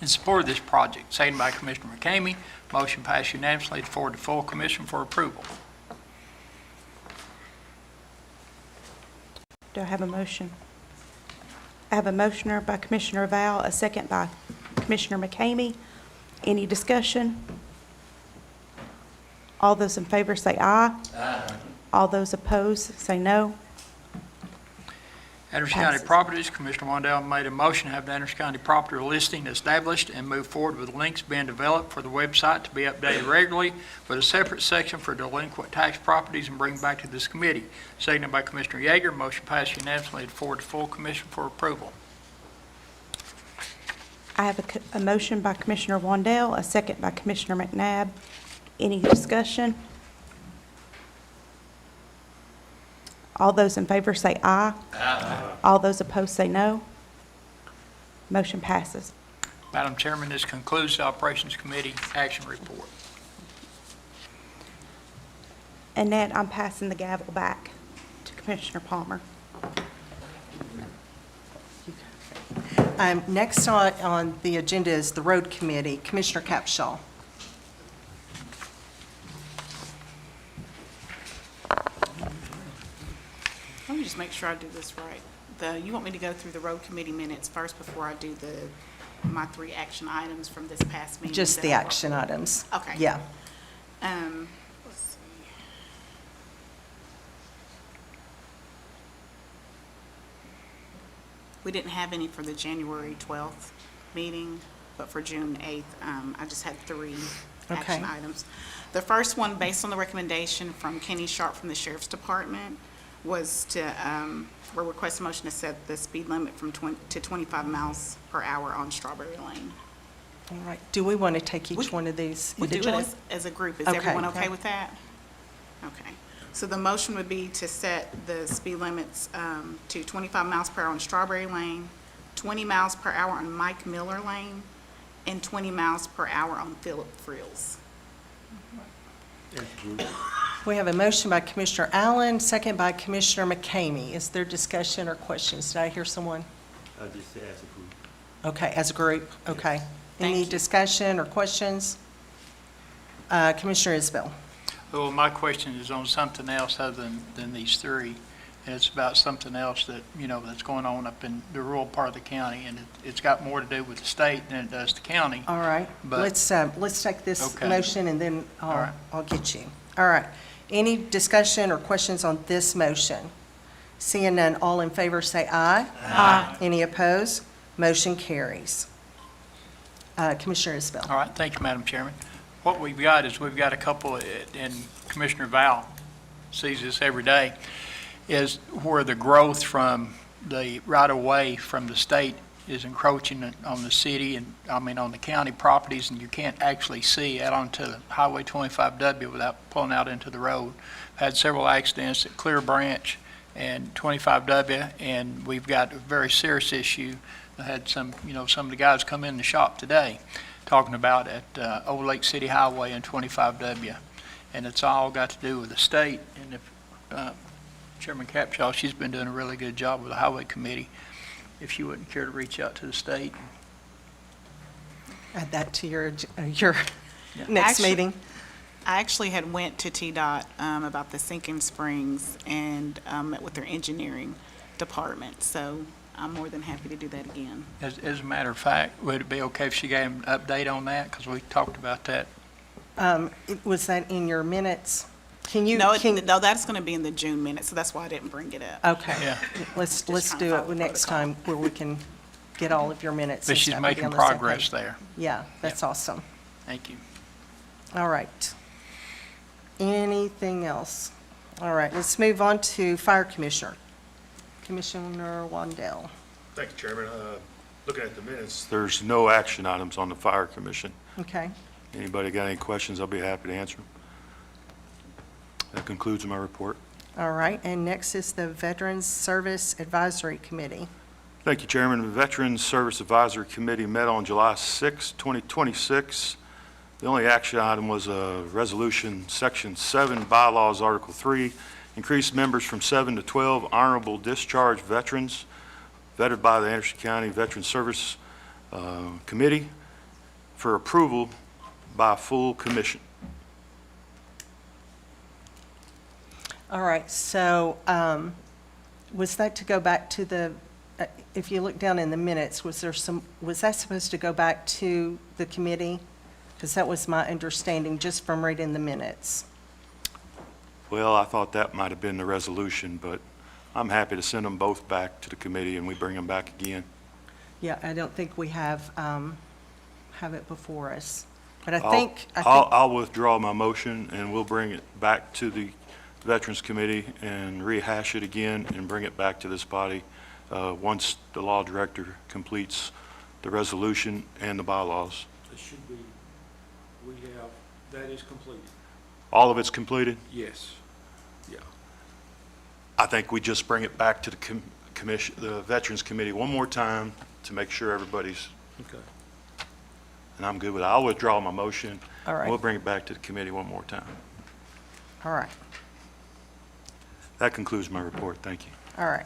in support of this project. Seconded by Commissioner McCamey. Motion passed unanimously to forward to full commission for approval. Do I have a motion? I have a motioner by Commissioner Val, a second by Commissioner McCamey. Any discussion? All those in favor say aye. Aye. All those opposed, say no. Anderson County Passes. Properties, Commissioner Wandell made a motion to have the Anderson County property listing established and move forward with links being developed for the website to be updated regularly with a separate section for delinquent tax properties and bring back to this committee. Seconded by Commissioner Yeager. Motion passed unanimously to forward to full commission for approval. I have a motion by Commissioner Wandell, a second by Commissioner McNabb. Any discussion? All those in favor say aye. Aye. All those opposed say no. Motion passes. Madam Chairman, this concludes the Operations Committee action report. Annette, I'm passing the gavel back to Commissioner Palmer. Next on the agenda is the Road Committee. Commissioner Capshaw. Let me just make sure I do this right. You want me to go through the road committee minutes first before I do my 3 action items from this past meeting? Just the action items. Okay. Yeah. Let's see. We didn't have any for the January 12th meeting, but for June 8th, I just had 3 action Okay. items. The first one, based on the recommendation from Kenny Sharp from the Sheriff's Department, was to, we're requesting motion to set the speed limit from 20 to 25 miles per hour on Strawberry Lane. All right. Do we want to take each one of these We do individually? it as a group. Is Okay. everyone okay with that? Okay. So the motion would be to set the speed limits to 25 miles per hour on Strawberry Lane, 20 miles per hour on Mike Miller Lane, and 20 miles per hour on Philip Frills. We have a motion by Commissioner Allen, second by Commissioner McCamey. Is there discussion or questions? Did I hear someone? I just asked if we Okay, as a group, okay. Thank Any you. discussion or questions? Commissioner Isbell. Well, my question is on something else other than these 3. And it's about something else that, that's going on up in the rural part of the county. And it's got more to do with the state than it does the county. All right, But- let's take this Okay. motion and then All right. I'll get you. All right. Any discussion or questions on this motion? Seeing none, all in favor say aye. Aye. Any opposed? Motion carries. Commissioner Isbell. All right, thank you, Madam Chairman. What we've got is we've got a couple, and Commissioner Val sees this every day, is where the growth from the right-of-way from the state is encroaching on the city and, on the county properties, and you can't actually see out onto Highway 25W without pulling out into the road. Had several accidents at Clear Branch and 25W, and we've got a very serious issue. I had some of the guys come in the shop today talking about at Old Lake City Highway and 25W. And it's all got to do with the state. And if Chairman Capshaw, she's been doing a really good job with the Highway Committee. If you wouldn't care to reach out to the state. Add that to your Yeah. next Actually- meeting. I actually had went to TDOT about the Sinking Springs and met with their engineering department. So I'm more than happy to do that again. As a matter of fact, would it be okay if she gave an update on that? Because we talked about that. Was that in your minutes? Can you? No, no, that's going to be in the June minutes, so that's why I didn't bring it up. Okay. Yeah. Let's trying to do follow it the next protocol. time where we can get all of your minutes. But and she's stuff. making We'll be on the same progress page. there. Yeah, that's awesome. Thank you. All right. Anything else? All right, let's move on to Fire Commissioner. Commissioner Wandell. Thank you, Chairman. Looking at the minutes, there's no action items on the Fire Commission. Okay. Anybody got any questions, I'll be happy to answer them. That concludes my report. All right, and next is the Veterans Service Advisory Committee. Thank you, Chairman. The Veterans Service Advisory Committee met on July 6, 2026. The only action item was a resolution, Section 7, Bylaws, Article 3, increased members from 7 to 12 honorable discharge veterans vetted by the Anderson County Veterans Service Committee for approval by full commission. All right, so was that to go back to the, if you look down in the minutes, was that supposed to go back to the committee? Because that was my understanding just from reading the minutes. Well, I thought that might have been the resolution, but I'm happy to send them both back to the committee and we bring them back again. Yeah, I don't think we have it before us. But I I'll- think, I'll withdraw my motion and we'll bring it back to the Veterans Committee and rehash it again and bring it back to this body once the law director completes the resolution and the bylaws. It should be, that is completed. All of it's completed? Yes. Yeah. I think we just bring it back to the commission, the Veterans Committee one more time to make sure everybody's, Okay. and I'm good with it. I'll withdraw my motion. All right. We'll bring it back to the committee one more time. all right, That concludes my report. Thank you. all right.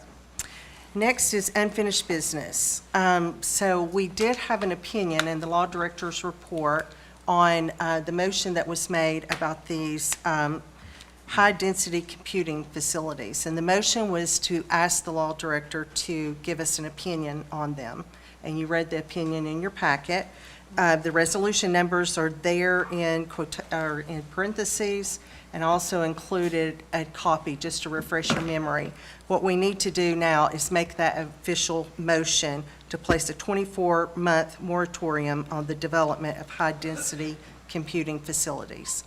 Next is unfinished business. So we did have an opinion in the law director's report on the motion that was made about these high-density computing facilities. And the motion was to ask the law director to give us an opinion on them. And you read the opinion in your packet. The resolution numbers are there in parentheses, and also included a copy, just to refresh your memory. What we need to do now is make that official motion to place a 24-month moratorium on the development of high-density computing facilities.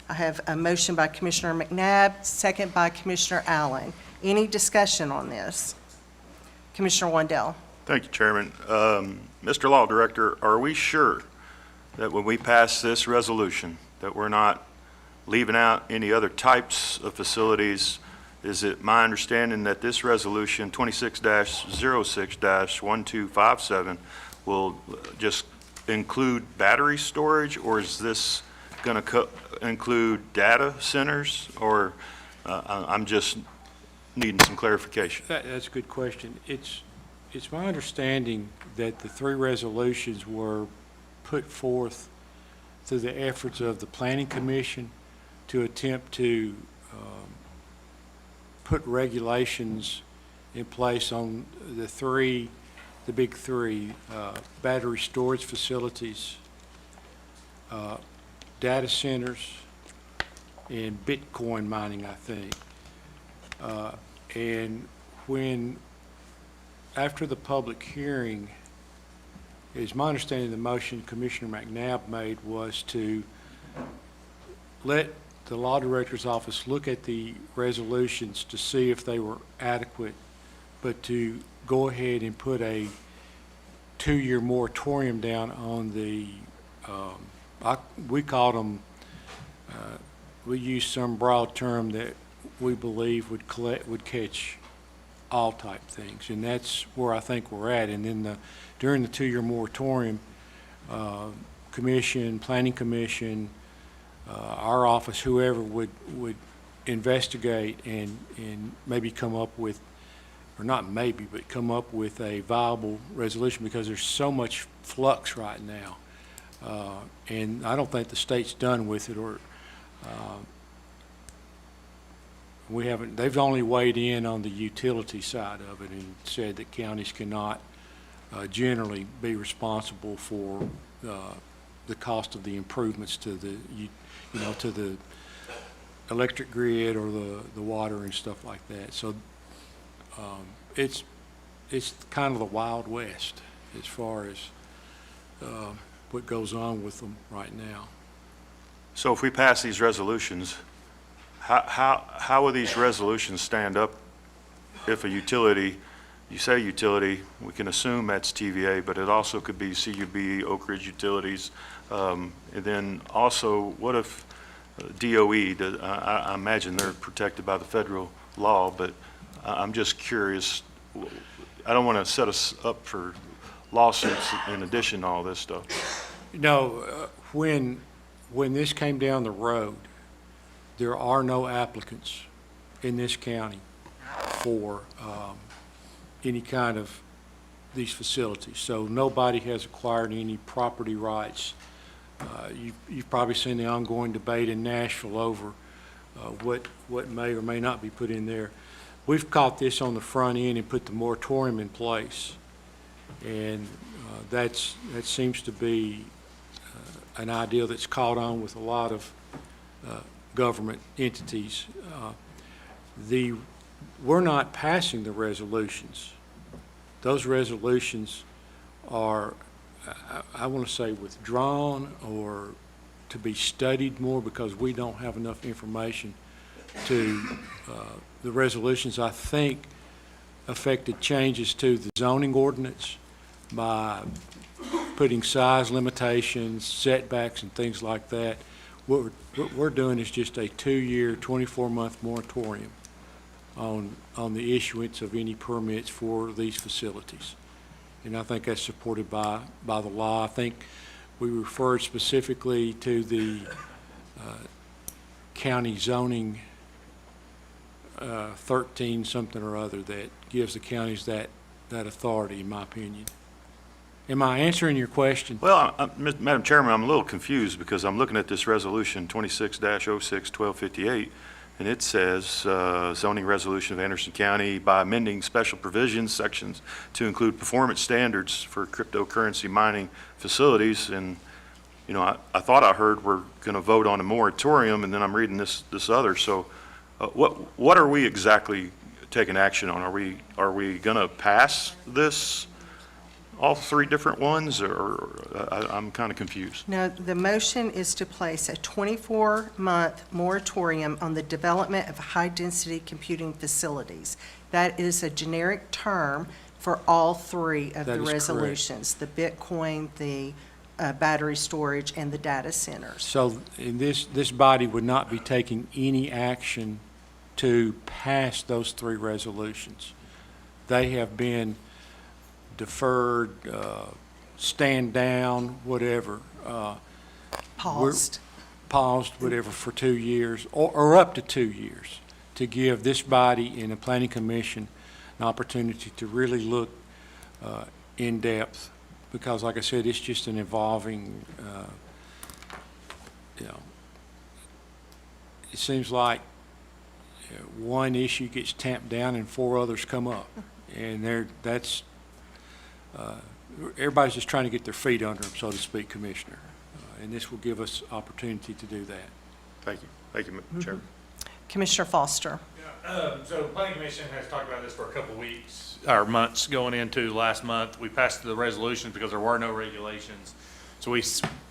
I have a motion by Commissioner McNabb, second by Commissioner Allen. Any discussion on this? Commissioner Wandell? Thank you, Chairman. Mr. Law Director, are we sure that when we pass this resolution, that we're not leaving out any other types of facilities? Is it my understanding that this resolution, 26-06-1257, will just include battery storage, or is this going to include data centers, or I'm just needing some clarification? That's a good question. It's my understanding that the three resolutions were put forth through the efforts of the Planning Commission to attempt to put regulations in place on the big three, battery storage facilities, data centers, and Bitcoin mining, I think. And after the public hearing, is my understanding the motion Commissioner McNabb made was to let the Law Director's Office look at the resolutions to see if they were adequate, but to go ahead and put a 2-year moratorium down on the, we called them, we used some broad term that we believe would catch all type things, and that's where I think we're at. And then during the 2-year moratorium, Commission, Planning Commission, our office, whoever would investigate and maybe come up with, or not maybe, but come up with a viable resolution, because there's so much flux right now. And I don't think the state's done with it, or we haven't, they've only weighed in on the utility side of it and said that counties cannot generally be responsible for the cost of the improvements to the, to the electric grid or the water and stuff like that. So it's kind of the Wild West as far as what goes on with them right now. So if we pass these resolutions, how will these resolutions stand up if a utility, you say utility, we can assume that's TVA, but it also could be CUB, Oak Ridge Utilities, and then also, what if DOE, I imagine they're protected by the federal law, but I'm just curious, I don't want to set us up for lawsuits in addition to all this stuff. When this came down the road, there are no applicants in this county for any kind of these facilities. So nobody has acquired any property rights. You've probably seen the ongoing debate in Nashville over what may or may not be put in there. We've caught this on the front end and put the moratorium in place. And that seems to be an idea that's caught on with a lot of government entities. We're not passing the resolutions. Those resolutions are, I want to say, withdrawn or to be studied more because we don't have enough information to, the resolutions, I think, affected changes to the zoning ordinance by putting size limitations, setbacks, and things like that. What we're doing is just a 2-year, 24-month moratorium on the issuance of any permits for these facilities. And I think that's supported by the law. I think we referred specifically to the county zoning 13 something or other that gives the counties that authority, in my opinion. Am I answering your question? Well, Madam Chairman, I'm a little confused because I'm looking at this resolution 26-06-1258, and it says zoning resolution of Anderson County by amending special provisions sections to include performance standards for cryptocurrency mining facilities. And, you know, I thought I heard we're going to vote on a moratorium, and then I'm reading this other. So what are we exactly taking action on? Are we going to pass this? All 3 different ones, or I'm kind of confused. No, the motion is to place a 24-month moratorium on the development of high-density computing facilities. That is a generic term for all 3 of the resolutions, the Bitcoin, the battery storage, and the data centers. So in this body would not be taking any action to pass those 3 resolutions. They have been deferred, stand down, whatever. Paused. Paused, whatever, for 2 years, or up to 2 years, to give this body and the Planning Commission an opportunity to really look in depth. Because, like I said, it's just an evolving, you know, it seems like one issue gets tamped down and 4 others come up. And everybody's just trying to get their feet under them, so to speak, Commissioner. And this will give us opportunity to do that. Thank you. Thank you, Mr. Chairman. Commissioner Foster. So the Planning Commission has talked about this for a couple of weeks, or months going into last month. We passed the resolutions because there were no regulations. So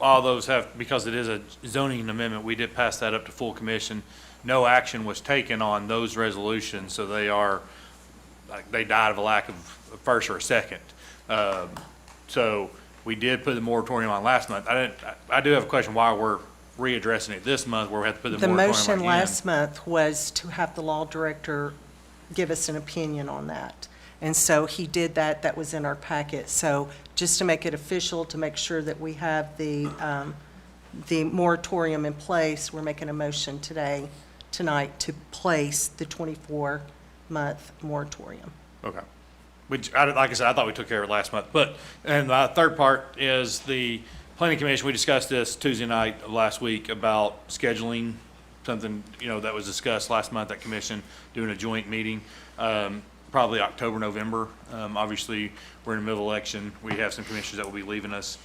all those have, because it is a zoning amendment, we did pass that up to full commission. No action was taken on those resolutions, so they died of a lack of a first or a second. So we did put the moratorium on last month. I do have a question why we're readdressing it this month where we have to put the moratorium on again. The motion last month was to have the law director give us an opinion on that. And so he did that. That was in our packet. So just to make it official, to make sure that we have the moratorium in place, we're making a motion tonight to place the 24-month moratorium. Okay. Which, like I said, I thought we took care of it last month. And the third part is the Planning Commission. We discussed this Tuesday night of last week about scheduling something, that was discussed last month at commission, doing a joint meeting, probably October, November. Obviously, we're in the middle of election. We have some commissioners that will be leaving us.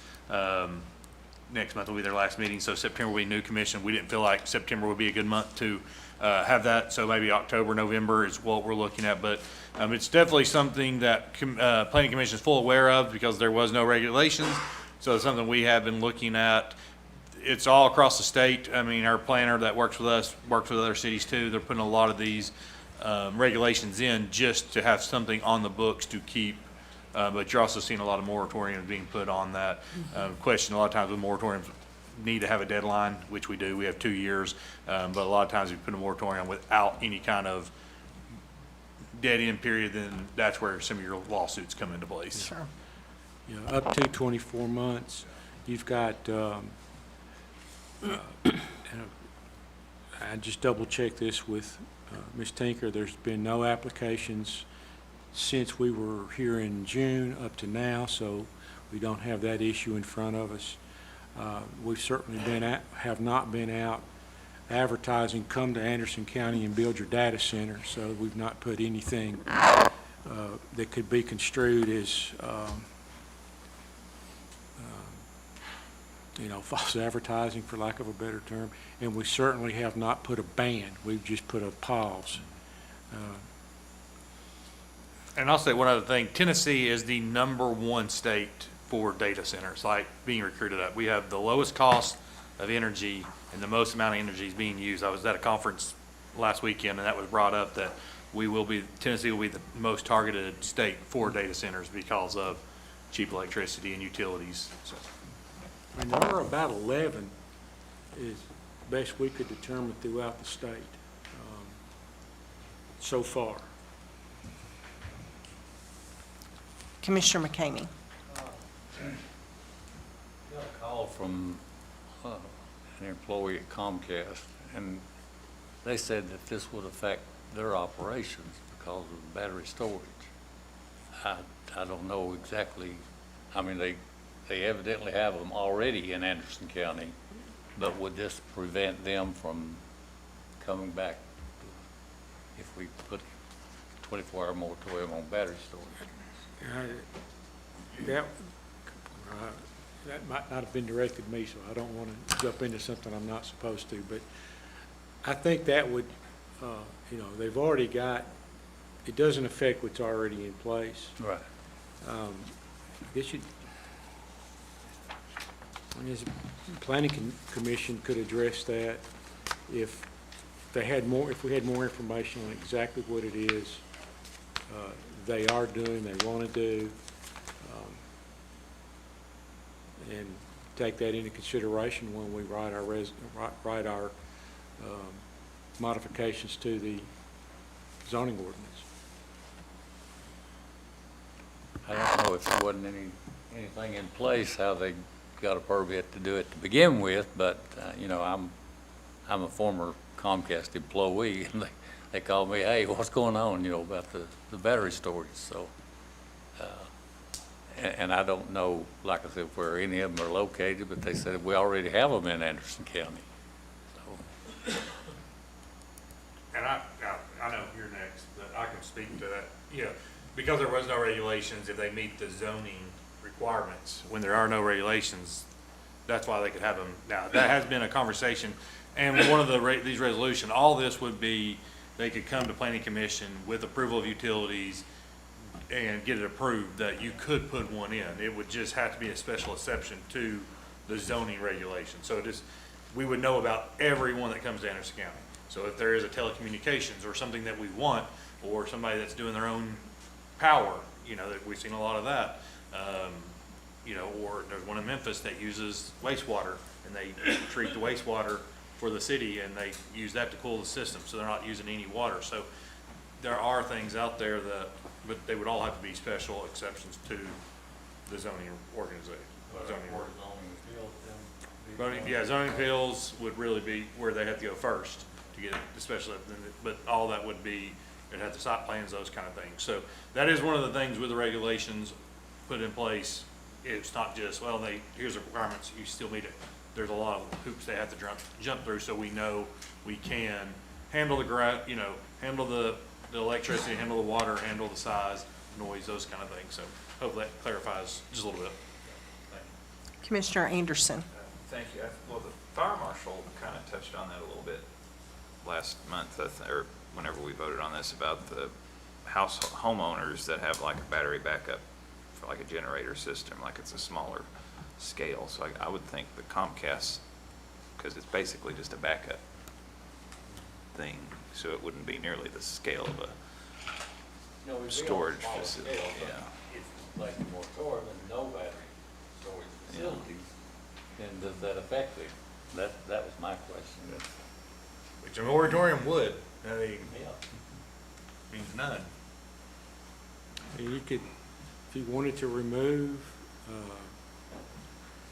Next month will be their last meeting, so September will be new commission. We didn't feel like September would be a good month to have that, so maybe October, November is what we're looking at. But it's definitely something that Planning Commission is full aware of because there was no regulations. So it's something we have been looking at. It's all across the state. I mean, our planner that works with us works with other cities too. They're putting a lot of these regulations in just to have something on the books to keep. But you're also seeing a lot of moratoriums being put on that. Question a lot of times with moratoriums need to have a deadline, which we do. We have 2 years, but a lot of times we put a moratorium without any kind of dead end period. Then that's where some of your lawsuits come into place. Sure. Up to 24 months. You've got, I just double checked this with Ms. Tinker. There's been no applications since we were here in June up to now, so we don't have that issue in front of us. We've certainly have not been out advertising, come to Anderson County and build your data center, so we've not put anything that could be construed as false advertising, for lack of a better term, and we certainly have not put a ban. We've just put a pause. And I'll say one other thing, Tennessee is the #1 state for data centers, like being recruited up. We have the lowest cost of energy and the most amount of energy is being used. I was at a conference last weekend and that was brought up that Tennessee will be the most targeted state for data centers because of cheap electricity and utilities. So, And there are about 11, is best we could determine throughout the state so far. Commissioner McCamey. Got a call from an employee at Comcast, and they said that this would affect their operations because of the battery storage. I don't know exactly, I mean, they evidently have them already in Anderson County, but would this prevent them from coming back if we put 24-hour moratorium on battery storage? That might not have been directed to me, so I don't want to jump into something I'm not supposed to, but I think that would, they've already got, it doesn't affect what's already in place. Right. It should, the planning commission could address that if they had more, if we had more information on exactly what it is they are doing, they want to do, and take that into consideration when we write our modifications to the zoning ordinance. I don't know if there wasn't anything in place, how they got a permit to do it to begin with, but, I'm a former Comcast employee, and they called me, hey, what's going on, about the battery storage, so. And I don't know, like I said, where any of them are located, but they said we already have them in Anderson County, so. and I know you're next, but I can speak to that. Because there was no regulations, if they meet the zoning requirements, when there are no regulations, that's why they could have them. Now, that has been a conversation, and one of these resolution, all this would be, they could come to planning commission with approval of utilities and get it approved that you could put one in. It would just have to be a special exception to the zoning regulation. So we would know about everyone that comes to Anderson County. So if there is a telecommunications or something that we want, or somebody that's doing their own power, that we've seen a lot of that, or there's one in Memphis that uses wastewater, and they treat the wastewater for the city, and they use that to cool the system, so they're not using any water. So there are things out there but they would all have to be special exceptions to the zoning organization. Zoning appeals would really be where they have to go first to get it, especially, but all that would be, it'd have the site plans, those kind of things. So that is one of the things with the regulations put in place. It's not just, here's the requirements, you still meet it. There's a lot of hoops they have to jump through, so we know we can handle handle the electricity, handle the water, handle the size, noise, those kind of things. So hopefully that clarifies just a little bit. Commissioner Anderson. Thank you. Well, the fire marshal kind of touched on that a little bit last month, or whenever we voted on this, about the homeowners that have like a battery backup for like a generator system, like it's a smaller scale. So I would think the Comcast, because it's basically just a backup thing, so it wouldn't be nearly the scale of a storage facility. If like a moratorium and no battery storage facilities, then does that affect it? That was my question. Which a moratorium would. Means none. And you could, if you wanted to remove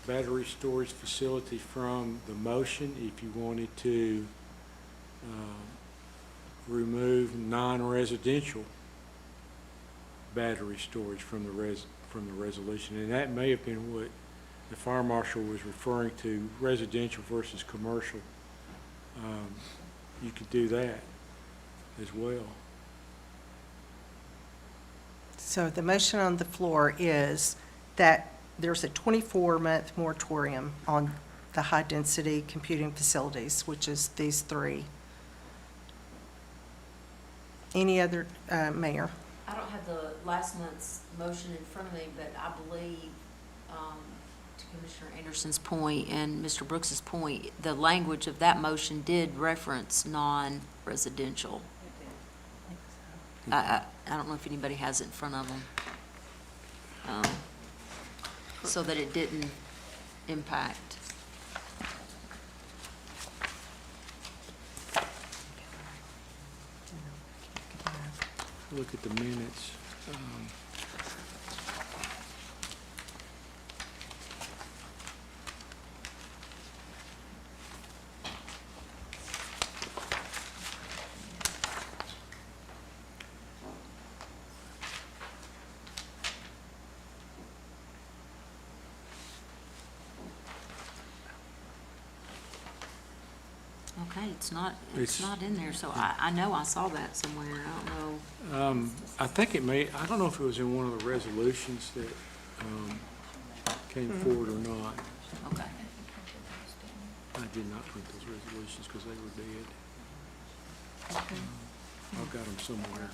battery storage facility from the motion, if you wanted to remove non-residential battery storage from the resolution, and that may have been what the fire marshal was referring to, residential versus commercial. You could do that as well. So the motion on the floor is that there's a 24-month moratorium on the high-density computing facilities, which is these three. Any other, Mayor? I don't have the last month's motion in front of me, but I believe, to Commissioner Anderson's point and Mr. Brooks's point, the language of that motion did reference non-residential. I don't know if anybody has it in front of them. So that it didn't impact. Look at the minutes. Okay, it's not It's- in there, so I know I saw that somewhere, I don't know. I think it may, I don't know if it was in one of the resolutions that came forward or not. Okay. I did not print those resolutions because they were dead. I've got them somewhere.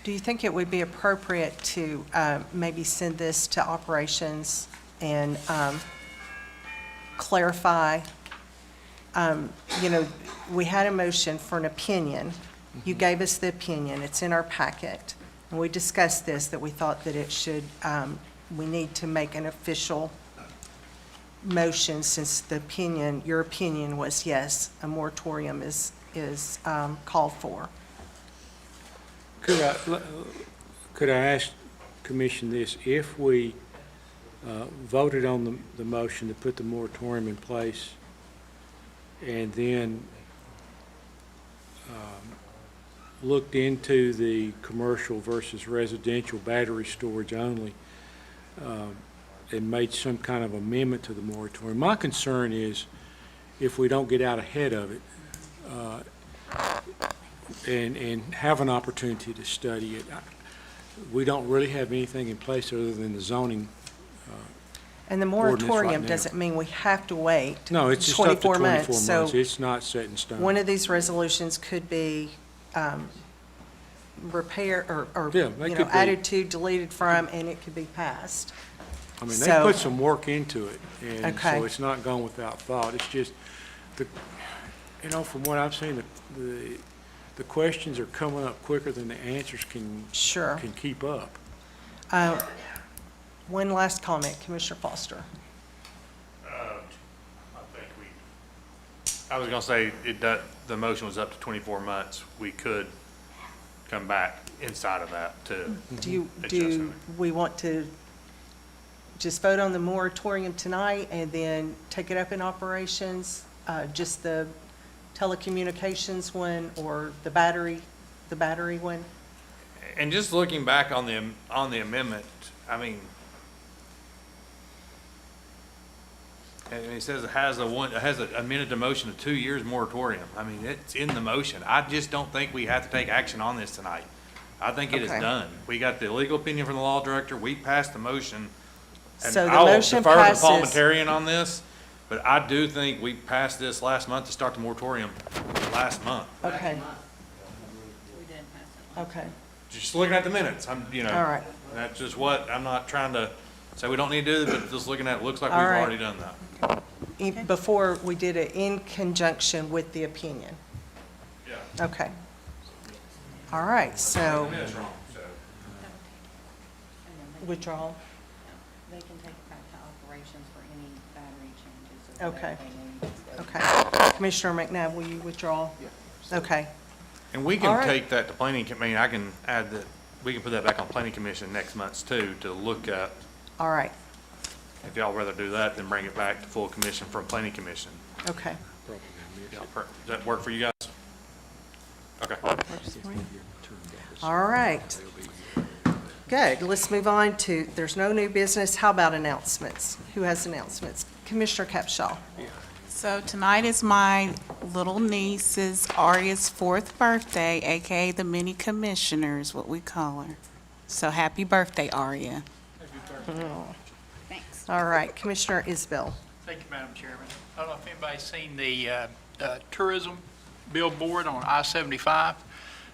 Do you think it would be appropriate to maybe send this to operations and clarify? You know, we had a motion for an opinion. You gave us the opinion. It's in our packet. And we discussed this, that we thought that it should, we need to make an official motion since the opinion, your opinion was yes, a moratorium is called for. Could I ask Commission this? If we voted on the motion to put the moratorium in place and then looked into the commercial versus residential battery storage only, and made some kind of amendment to the moratorium. My concern is if we don't get out ahead of it, and have an opportunity to study it. We don't really have anything in place other than the zoning. And the ordinance right moratorium now. doesn't mean we have to wait. No, it's just up to 24 months. So It's not set in stone. one of these resolutions could be repaired or Yeah, they you know, could be. added to, deleted from, and it could be passed. I mean, they So- put some work into it, and Okay. so it's not gone without thought. It's just, you know, from what I've seen, the questions are coming up quicker than the answers can keep up. One last comment, Commissioner Foster. I was gonna say, the motion was up to 24 months. We could come back inside of that to Do adjust it. we want to just vote on the moratorium tonight and then take it up in operations? Just the telecommunications one or the battery one? And just looking back on the amendment, I mean, and it says it has an amended to motion of 2 years moratorium. I mean, it's in the motion. I just don't think we have to take action on this tonight. I think it is Okay. done. We got the legal opinion from the law director. We passed the motion. And So the I will motion defer to the passes. parliamentarian on this, but I do think we passed this last month to start the moratorium last month. Okay. Okay. Just looking at the minutes, All right. That's just what, I'm not trying to say we don't need to do this, but just looking at it, looks like we've All right. already done that. Before, we did it in conjunction with the opinion. Yeah. Okay. All right, so Minutes wrong, so. withdrawal. They can take it back to operations for any battery changes or Okay. whatever they need. Okay. Commissioner McNabb, will you withdraw? Yes. Okay. And we All can right. take that to planning, I mean, I can add that, we can put that back on planning commission next month too, to look at. All right. If y'all rather do that, then bring it back to full commission from planning commission. Okay. Does that work for you guys? Okay. All right. Good. Let's move on to, there's no new business. How about announcements? Who has announcements? Commissioner Capshaw. So So tonight is my little niece's Aria's 4th birthday, AKA the mini commissioner is what we call her. So happy birthday, Aria. Thanks. All right, Commissioner Isbell. Thank you, Madam Chairman. I don't know if anybody's seen the tourism billboard on I-75.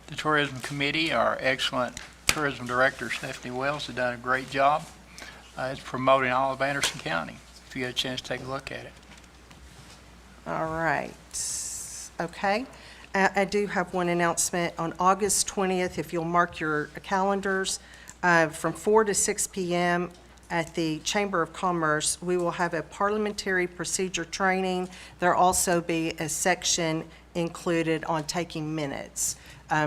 The Tourism Committee, our excellent Tourism Director, Stephanie Wells, has done a great job. It's promoting all of Anderson County. If you get a chance to take a look at it. All right, okay. I do have one announcement. On August 20th, if you'll mark your calendars, from 4 to 6 p.m. at the Chamber of Commerce, we will have a parliamentary procedure training. There'll also be a section included on taking minutes.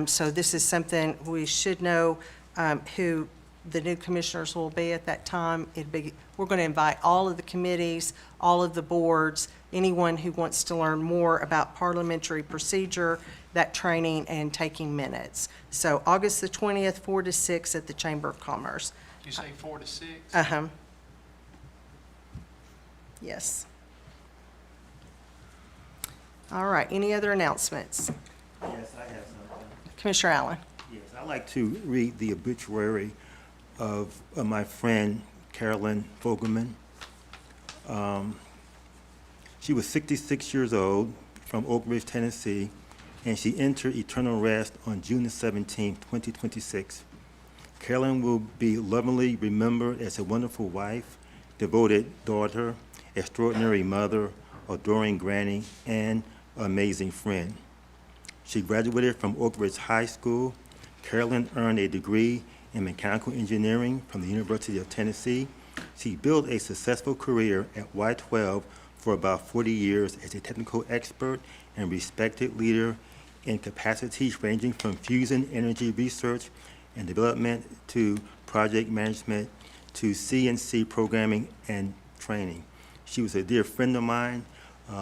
So this is something we should know who the new commissioners will be at that time. We're going to invite all of the committees, all of the boards, anyone who wants to learn more about parliamentary procedure, that training, and taking minutes. So August the 20th, 4 to 6 at the Chamber of Commerce. Did you say 4 to 6? Uh-huh. Yes. All right, any other announcements? Yes, I have something. Commissioner Allen. Yes, I'd like to read the obituary of my friend Carolyn Fogelman. She was 66 years old, from Oak Ridge, Tennessee, and she entered eternal rest on June 17, 2026. Carolyn will be lovingly remembered as a wonderful wife, devoted daughter, extraordinary mother, adoring granny, and amazing friend. She graduated from Oak Ridge High School. Carolyn earned a degree in mechanical engineering from the University of Tennessee. She built a successful career at Y-12 for about 40 years as a technical expert and respected leader in capacities ranging from fusion energy research and development to project management to CNC programming and training. She was a dear friend of mine,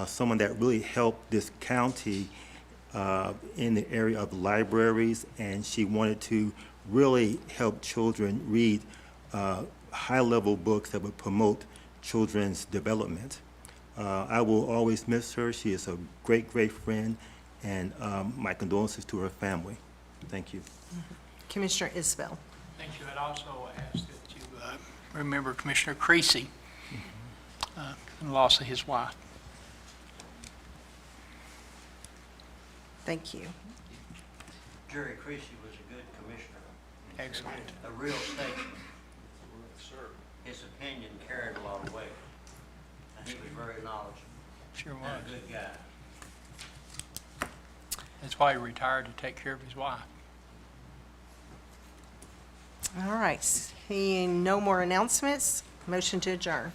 someone that really helped this county in the area of libraries, and she wanted to really help children read high-level books that would promote children's development. I will always miss her. She is a great, great friend, and my condolences to her family. Thank you. Commissioner Isbell. Thank you. I'd also ask that you remember Commissioner Creasy, and the loss of his wife. Thank you. Jerry Creasy was a good commissioner. Excellent. A real statesman. His opinion carried a lot of weight. And he was very knowledgeable. Sure was. And a good guy. That's why he retired to take care of his wife. All right, seeing no more announcements, motion to adjourn.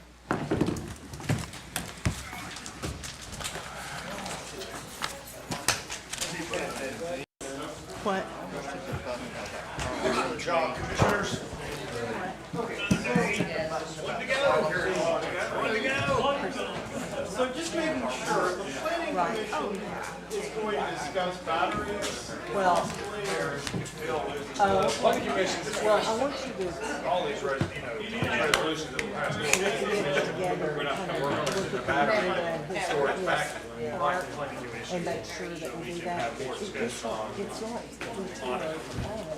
What? Job, commissioners. So just making sure, the planning commission is going to discuss batteries. Well, What did you mention this well, I want you to All these resolutions that we passed. We're not going to work on the battery storage back. and make sure that we do that. It's not detailed.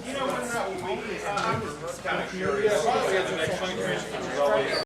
You know, when that will be, I'm kind of curious.